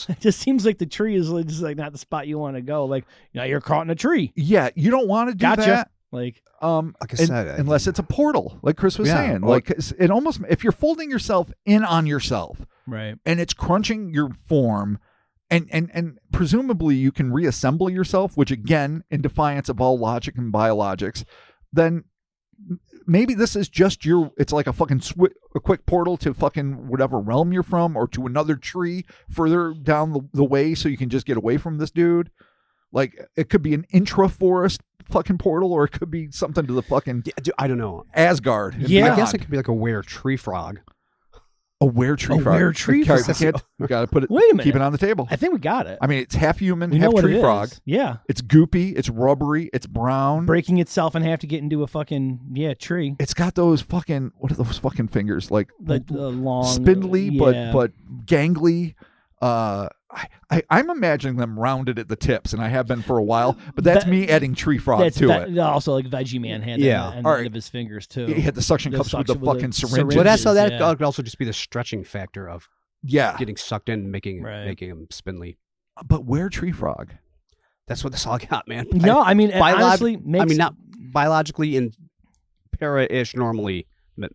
It just seems like the tree is just like not the spot you want to go. Like, you're caught in a tree. Yeah, you don't want to do Gotcha. that. Like, Like I said, unless it's a portal, like Chris was Yeah, saying. or- Like it almost, if you're folding yourself in on yourself right. and it's crunching your form, and presumably you can reassemble yourself, which again, in defiance of all logic and biologics, then maybe this is just it's like a fucking a quick portal to fucking whatever realm you're from, or to another tree further down the way, so you can just get away from this dude. Like, it could be an intra-forest fucking portal, or it could be something to the fucking Yeah, dude, I don't know. Asgard. and Yeah. I beyond. guess it could be like a were tree frog. A were-tree frog. were-tree Okay, frog. we got to put it. Wait a minute. Keep it on the table. I think we got it. I mean, it's half human, We know half what tree it frog. is. Yeah. It's goopy. It's rubbery. It's brown. Breaking itself in half to get into a fucking, tree. It's got those fucking, what are those fucking fingers? Like Long. spindly, yeah. but gangly. I'm imagining them rounded at the tips, and I have been for a while. But that's That- me adding tree frog to it. Also, like Veggie Man had Yeah. that on the All end right. of his fingers, too. He had the suction The cups with the suction with fucking the syringes. syringes. But that's that yeah. could also just be the stretching factor of Yeah, getting sucked in and making Right. him spindly. but where tree frog? That's what this all got, man. No, I mean, it Biolog- honestly makes... I mean, not biologically and para-ish normally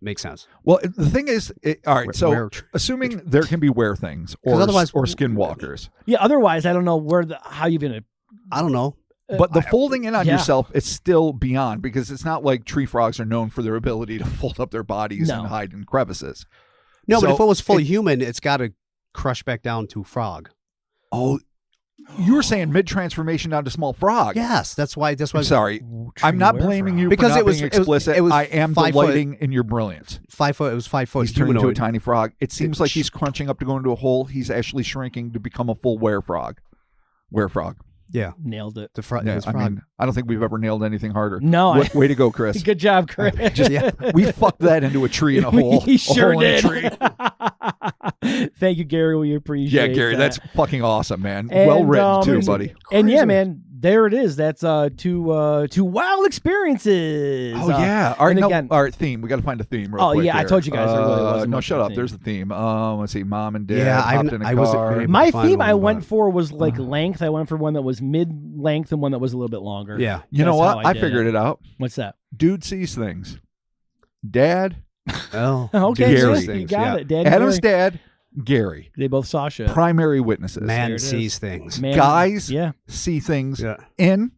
makes sense. Well, the thing is, all right. So Where- assuming there can be were things, 'Cause or otherwise- skinwalkers, Yeah, otherwise, I don't know how you're going to... I don't know. but the folding in on yeah. yourself is still beyond, because it's not like tree frogs are known for their ability to fold up their bodies No. and hide in crevices. No, but So if it was fully human, it's got to crush back down to frog. Oh, you were saying mid transformation down to small frog. Yes, that's why. That's why. I'm sorry. I'm not blaming you Because for not it was- being it was- explicit. it was I am 5 foot. delighting in your brilliance. 5 foot. It was 5 foot. He's turning into a humanoid. tiny frog. It seems like he's crunching up to go into a hole. He's actually shrinking to become a full were frog. Were frog. Yeah, Nailed it. the frog. Yeah, I mean, I don't think we've ever nailed anything harder. No, Way to go, Chris. Good job, Chris. We fucked that into a tree in a hole. He sure a hole in a did. tree. Thank you, Gary. We appreciate Yeah, Gary, that. that's fucking awesome, man. And, Well written too, and- buddy. And yeah, Crazy. man, there it is. That's two wild experiences. Oh yeah. All right, and no, again- all right. Theme. We got to find a theme. Real Oh, quick yeah, I here. told you guys there really wasn't No, much shut of a up. theme. There's the theme. Let's see. Mom and dad Yeah, hopped in a I wasn't car. very- My Fine theme one, I but- went for was like length. I went for one that was mid-length and one that was a little bit longer. Yeah. You know That's what? how I did figured it out. What's that? Dude sees things. Dad, Oh. Okay, Gary. yeah, you got it. Daddy Adam's Gary. dad, Gary. They both saw shit. Primary witnesses. Man There it is. sees things. Man, Guys Yeah. see things Yeah. in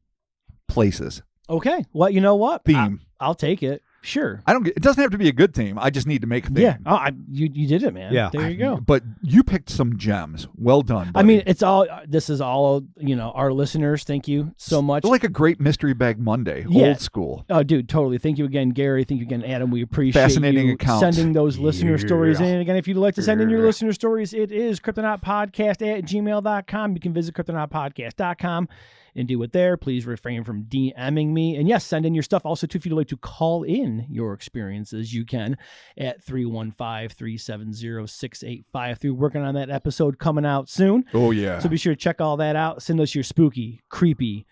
places. Okay. Well, you know what? Theme. I'll take it. Sure. I don't get. It doesn't have to be a good theme. I just need to make a theme. Yeah. Oh, you did it, man. Yeah. There you go. But you picked some gems. Well done. I buddy. mean, it's all. This is all. Our listeners. Thank you so much. It's like a great mystery bag Monday. Yeah. Old school. Oh, dude, totally. Thank you again, Gary. Thank you again, Adam. We appreciate Fascinating you account. sending those listener stories in. Yeah. And again, if you'd like to send in your Yeah. listener stories, it is cryptonautpodcast@gmail.com. You can visit cryptonautpodcast.com and do it there. Please refrain from DMing me. And yes, send in your stuff. Also, too, if you'd like to call in your experiences, you can at 315-370-6853. Working on that episode coming out soon. Oh yeah. So be sure to check all that out. Send us your spooky, creepy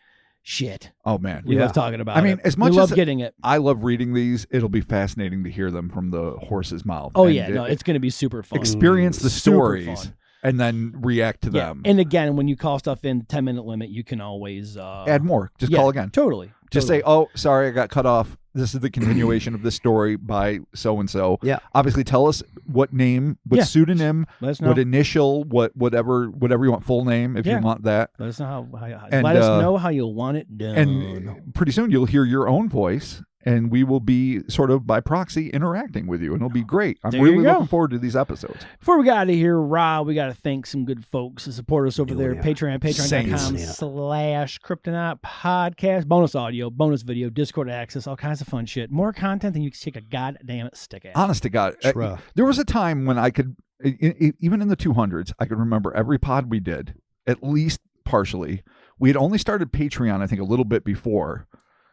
shit. Oh man. We Yeah. love talking about I mean, it. as much we love as getting it. I love reading these, it'll be fascinating to hear them from the horse's mouth. Oh And yeah, no, it's going to be super fun. experience the Super stories fun. and then react to Yeah. them. And again, when you call stuff in, 10-minute limit, you can always Add more. Just yeah, call again. Totally. Just say, "Oh, sorry, I got cut off. This is the continuation of this story by so and so." Yeah. Obviously, tell us what name, what Yeah. pseudonym, Let us know. what initial, whatever you want, full name if Yeah. you want that. Let us know And, let us know how you want it done. And pretty soon you'll hear your own voice and we will be sort of by proxy interacting with you, and it'll be great. I'm There you really go. looking forward to these episodes. Before we get out of here, Rob, we got to thank some good folks who support us over there at yeah. Patreon, Saints. patreon.com/Cryptonaut podcast, bonus audio, bonus video, Discord access, all kinds of fun shit. More content than you can take a goddamn stick at. Honest to God, True. there was a time when I could, even in the 200s, I could remember every pod we did, at least partially. We had only started Patreon, I think, a little bit before,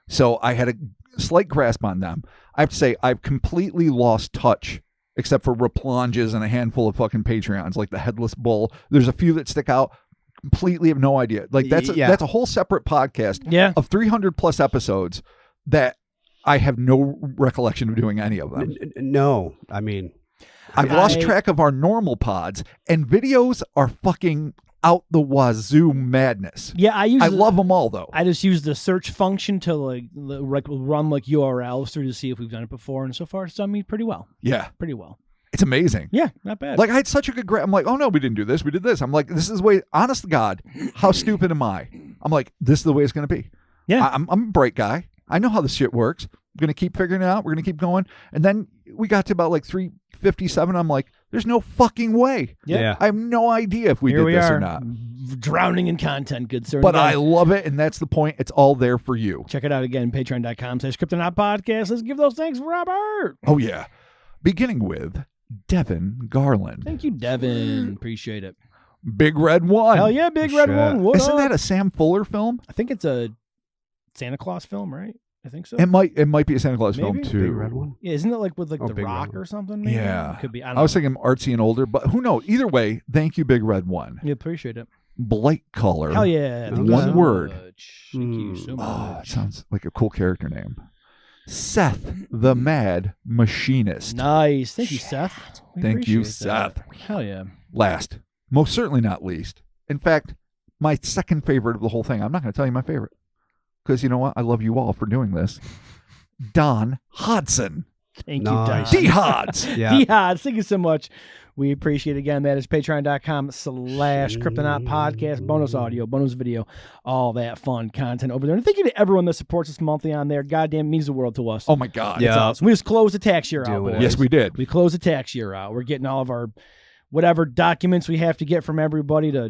so I had a slight grasp on them. I have to say, I've completely lost touch, except for Raplonges and a handful of fucking Patreons, like the Headless Bull. There's a few that stick out. Completely have no idea. Like that's a whole separate podcast of 300 plus episodes that I have no recollection of doing any of them. No, I mean, I've lost track of our normal pods, and videos are fucking out the wazoo madness. Yeah, I love them all though. I just use the search function to like run like URLs through to see if we've done it before, and so far it's done me pretty well. Yeah, Pretty well. it's amazing. Yeah, not bad. Like I had such a good I'm like, oh no, we didn't do this. We did this. I'm like, this is the way. Honest to God, how stupid am I? I'm like, this is the way it's going to be. Yeah. I'm a bright guy. I know how this shit works. I'm going to keep figuring it out. We're going to keep going. And then we got to about like 357. I'm like, there's no fucking way. Yeah. I have no idea if we Here did we this are, or not. drowning in content, good sir. But Again, I love it, and that's the point. It's all there for you. check it out again, patreon.com/Cryptonaut podcast. Let's give those thanks, Robert. Oh, yeah. Beginning with Devin Garland. Thank you, Devin. Appreciate it. Big Red One. Hell yeah, Big Red Shit. One. What Isn't up? that a Sam Fuller film? I think it's a Santa Claus film, right? I think so. It might be a Santa Claus film, Maybe? too. Big Red One. Yeah, isn't it like with like Oh, The Big Red Rock One. or something? Maybe? Yeah. Could be. I I was don't know. thinking artsy and older, but who knows? Either way, thank you, Big Red One. Yeah, appreciate it. Blight Color. Hell yeah. Thank you One so word. much. Thank you so Oh, much. it sounds like a cool character name. Seth the Mad Machinist. Nice. Thank you, Seth. We Thank you, appreciate that. Seth. Hell yeah. Last, most certainly not least. In fact, my second favorite of the whole thing. I'm not going to tell you my favorite because you know what? I love you all for doing this. Don Hodson. Thank Nice. you, Don. D-Hods. Yeah. Yeah, thank you so much. We appreciate it again. That is patreon.com/Cryptonaut podcast, bonus audio, bonus video, all that fun content over there. And thank you to everyone that supports us monthly on there. Goddamn, means the world to us. Oh, my God. Yeah. It's awesome. We just closed the tax year out, Doing boys. it. Yes, we did. We closed the tax year out. We're getting all of our whatever documents we have to get from everybody to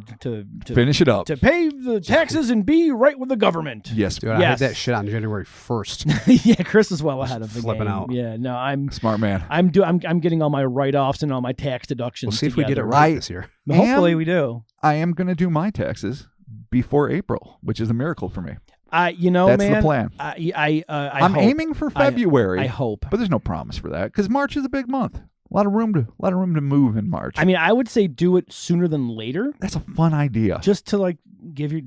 Finish it up. to pay the taxes and be right with the government. Yes. Dude, I Yes. had that shit on January 1st. Yeah, Chris is well ahead of the Flipping game. out. Yeah, no, I'm Smart man. I'm getting all my write-offs and all my tax deductions. We'll see if we get it together. right this year. Hopefully we do. I am going to do my taxes before April, which is a miracle for me. That's That's man, the plan. I'm I'm aiming for February, I hope. but there's no promise for that because March is a big month. A lot of room to move in March. I mean, I would say do it sooner than later, That's a fun idea. just to like give you,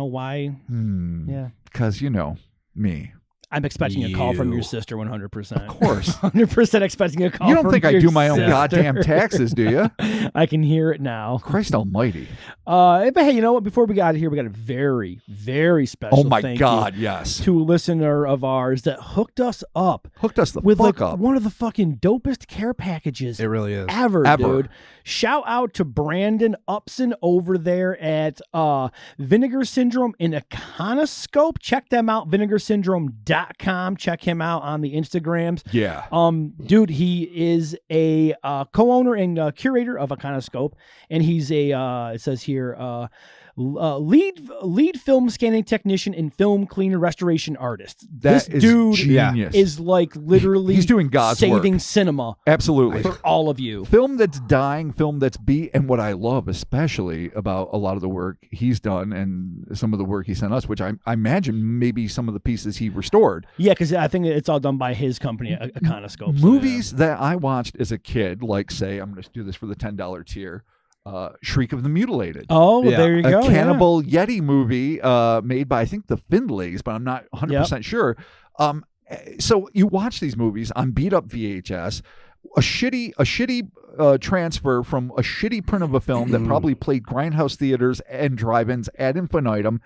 why? Yeah, Because you know me. I'm expecting a call from your You. sister 100%. Of course. 100% expecting a call. You don't from think I your do my own sister. goddamn taxes, do you? I can hear it now. Christ almighty. But hey, you know what? Before we got out of here, we got a very, very special Oh my thank God, you yes. to a listener of ours that hooked us up Hooked us the with fuck like up. one of the fucking dopest care packages It really is. ever, Ever. dude. Shout out to Brandon Upson over there at Vinegar Syndrome in Iconoscope. Check them out, vinegarsyndrome.com. Check him out on the Instagrams. Yeah. Dude, he is a co-owner and curator of Iconoscope, and he's a it says here lead film scanning technician and film cleaner restoration artist. That This is dude genius. is like literally He's doing God's saving work. cinema Absolutely. for all of you. Film that's dying, film that's beat, and what I love especially about a lot of the work he's done and some of the work he sent us, which I imagine maybe some of the pieces he restored. Yeah, because I think it's all done by his company, Iconoscope. Movies that I watched as a kid, like say, I'm going to do this for the $10 tier, Shriek of the Mutilated. Oh, well, Yeah. there you A go. Cannibal Yeti movie made by, I think, the Findlays, but I'm not 100% sure. So you watch these movies on beat up VHS, a shitty transfer from a shitty print of a film that probably played grindhouse theaters and drive-ins ad infinitum,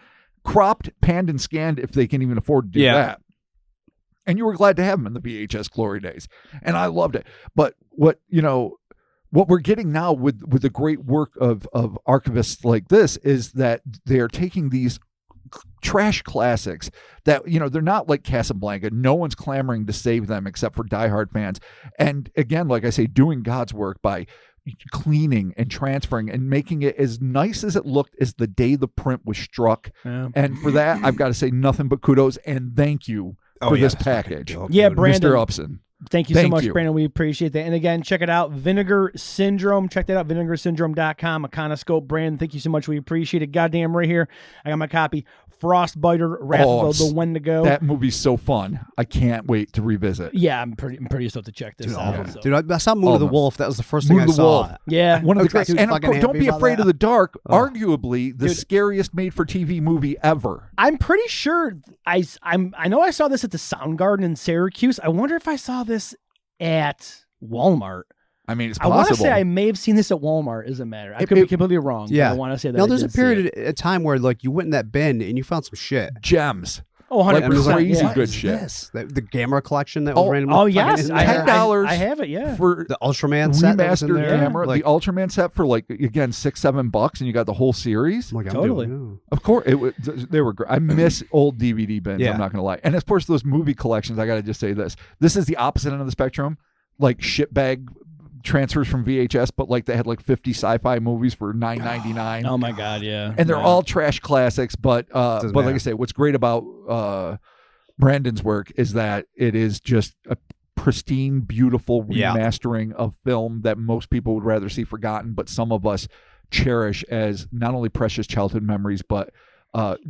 cropped, panned, and scanned if they can even afford to do that. And you were glad to have them in the VHS glory days. And I loved it. But what we're getting now with the great work of archivists like this is that they are taking these trash classics that, they're not like Casablanca. No one's clamoring to save them except for diehard fans. And again, like I say, doing God's work by cleaning and transferring and making it as nice as it looked as the day the print was struck. Yeah. And for that, I've got to say nothing but kudos and thank you for this package. Yeah, Brandon. Mr. Upson. Thank you so much, Brandon. We appreciate that. And again, check it out. Vinegar Syndrome. Check that out. VinegarSyndrome.com. Iconoscope. Brandon, thank you so much. We appreciate it. Goddamn right here. I got my copy. Frostbiter, Wrath of the Wendigo. That movie's so fun. I can't wait to revisit. Yeah, I'm pretty stoked to check this out. So. Dude, I saw Moon of the Wolf. That was the first thing I saw. Wolf. Yeah. One of the great. And of course, Don't Be Afraid of the Dark. Oh. Arguably the scariest made-for-TV movie ever. I'm pretty sure I know I saw this at the Soundgarden in Syracuse. I wonder if I saw this at Walmart. I mean, it's I possible. want to say I may have seen this at Walmart. Doesn't matter. I could be completely wrong. Yeah. But I want to say that. No, there's a period of time where like you went in that bin and you found some shit. Gems. Oh, 100%. Like crazy yeah. good shit. Yes. The Gamera collection that was randomly. Oh, yes. $10 I have it, yeah. For the Ultraman set that was in remastered there. camera. Like, the Ultraman set for like, again, $6-7 and you got the whole series. like, Totally. Of course, they were great. I miss old DVD bins. Yeah. I'm not going to lie. And of course, those movie collections, I got to just say this. This is the opposite end of the spectrum. Like shitbag transfers from VHS, but like they had like 50 sci-fi movies for $9.99. Oh my God, yeah. And they're all trash classics, but like matter. I say, what's great about Brandon's work is that it is just a pristine, beautiful remastering of film that most people would rather see forgotten, but some of us cherish as not only precious childhood memories, but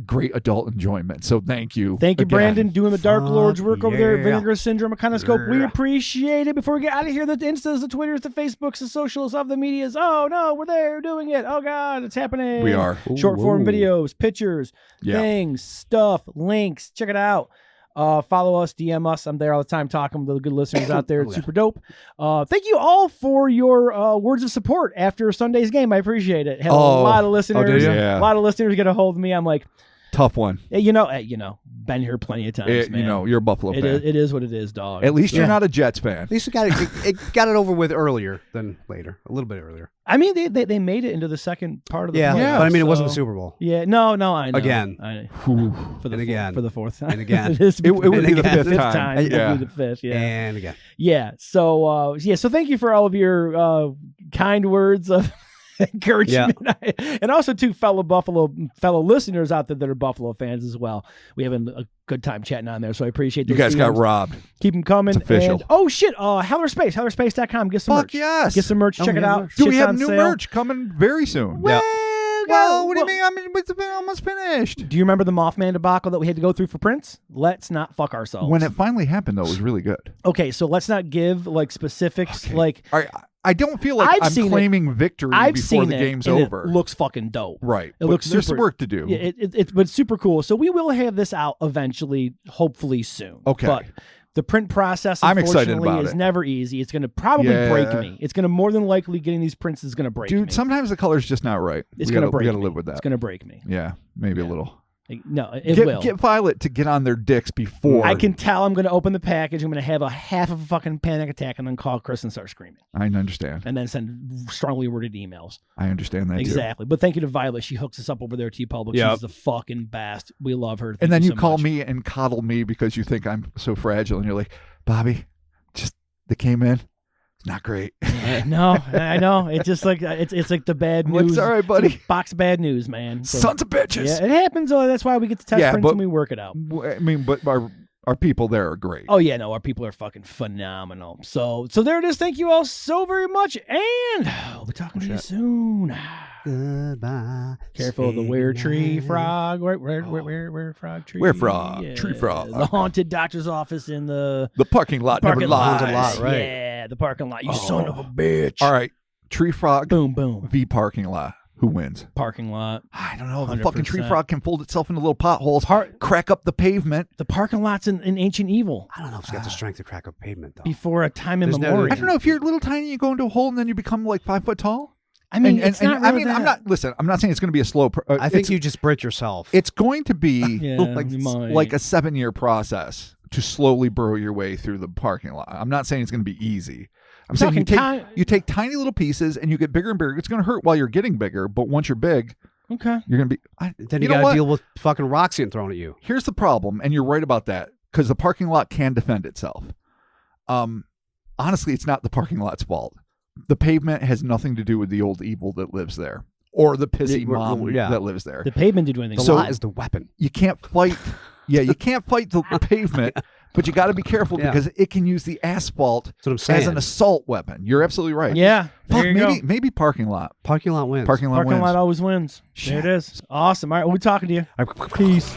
great adult enjoyment. So thank you. Thank you, again. Brandon, doing the Dark Lord's work over there at yeah. Vinegar Syndrome, Iconoscope. We appreciate it. Before we get out of here, the Instas, the Twitters, the Facebooks, the socials of the medias. Oh, no, we're there doing it. Oh, God, it's happening. We are. Short form videos, pictures, Yeah. things, stuff, links. Check it out. Follow us, DM us. I'm there all the time talking to the good listeners out there. It's super dope. Thank you all for your words of support after Sunday's game. I appreciate it. Had a lot of listeners. did you? Yeah. A lot of listeners get a hold of me. I'm like, Tough one. Been here plenty of times, man. You're a Buffalo fan. It is what it is, dog. At least you're not a Jets fan. At least it got it over with earlier than later, a little bit earlier. I mean, they made it into the second part of the playoffs, but I mean, it wasn't the so- Super Bowl. Yeah, no, I know. Again. For the And again. for the fourth time. And again. it would be the again. fifth time. It Yeah. would be the fifth. Yeah. And again. Yeah. So so thank you for all of your kind words of encouragement, and also to fellow listeners out there that are Buffalo fans as well. We having a good time chatting on there, so I appreciate You those guys got DMs. robbed. Keep them coming. It's official. And, oh shit, hellerspace.com. Get some Fuck merch. yes. Get some merch. Check it out. Do we Shit's have on new sale. merch coming very soon? Well, What do you mean? I mean, it's almost finished. Do you remember the Mothman debacle that we had to go through for Prince? Let's not fuck ourselves. When it finally happened, though, it was really good. Okay, so let's not give like specifics. Okay. Like I don't feel like I've I'm seen claiming victory I've before seen the it, game's and over. It looks fucking dope. Right. It But looks there's super, some work to do. Yeah, it's super cool. So we will have this out eventually, hopefully soon. Okay. But the print process, I'm excited unfortunately, about is it. never easy. It's going to probably break me. It's going to more than likely getting these prints is going to break me. Dude, sometimes the color's just not right. It's going to break We got to me. live with that. It's going to break me. Yeah, maybe a little. No, it will. Get Violet to get on their dicks before. I can tell I'm going to open the package. I'm going to have a half of a fucking panic attack and then call Chris and start screaming. I understand. And then send strongly worded emails. I understand that Exactly. But thank you to Violet. She hooks us up over there at T-Public. Yep. She's the fucking best. We love her. Thank And then you so call much. me and coddle me because you think I'm so fragile, and you're like, Bobby, just they came in. It's not great. No, I know. It's just like it's like the bad I'm like, news. it's all right, buddy. It's a box of bad news, man. So, Sons of bitches. yeah, it happens. That's why we get to test Yeah, prints but- and we work it out. I mean, but our people there are great. Oh yeah, no, our people are fucking phenomenal. So there it is. Thank you all so very much, and we'll be talking to you soon. Goodbye. Careful of the were tree frog. Where frog tree? Where frog? Tree frog. The haunted doctor's office in the The parking lot parking never lot. lies. lot, right. Yeah, the parking lot. You son of a bitch. All right, tree frog Boom, boom. v parking lot. Who wins? Parking lot. I don't know. The fucking tree 100%. frog can fold itself into little potholes, crack up the pavement. The parking lot's in Ancient Evil. I don't know if it's got the strength to crack up pavement, though. Before a time There's no- immemorial. I don't know if you're little tiny, you go into a hole and then you become like 5 foot tall. I mean, And it's not I really mean, I'm not. Listen, I'm not saying it's going to be a slow. I think you just break yourself. It's going to be Yeah, like you might. like a 7-year process to slowly burrow your way through the parking lot. I'm not saying it's going to be easy. I'm saying Talking you take tiny little pieces and you get bigger and bigger. It's going to hurt while you're getting bigger, but once you're big, Okay. You're going to be. Then you know got to what? deal with fucking rocks getting thrown at you. Here's the problem, and you're right about that, because the parking lot can defend itself. Honestly, it's not the parking lot's fault. The pavement has nothing to do with the old evil that lives there, or the pissy mom that lives there. The pavement did do anything. The lot is the weapon. You can't fight. Yeah, you can't fight the pavement, but you got to be careful because it can use the asphalt That's what I'm saying. as an assault weapon. You're absolutely right. Yeah. Fuck, There you go. maybe parking lot. Parking lot wins. Parking lot Parking wins. lot always wins. Shit. There it is. Awesome. All right, we'll be talking to you. Peace.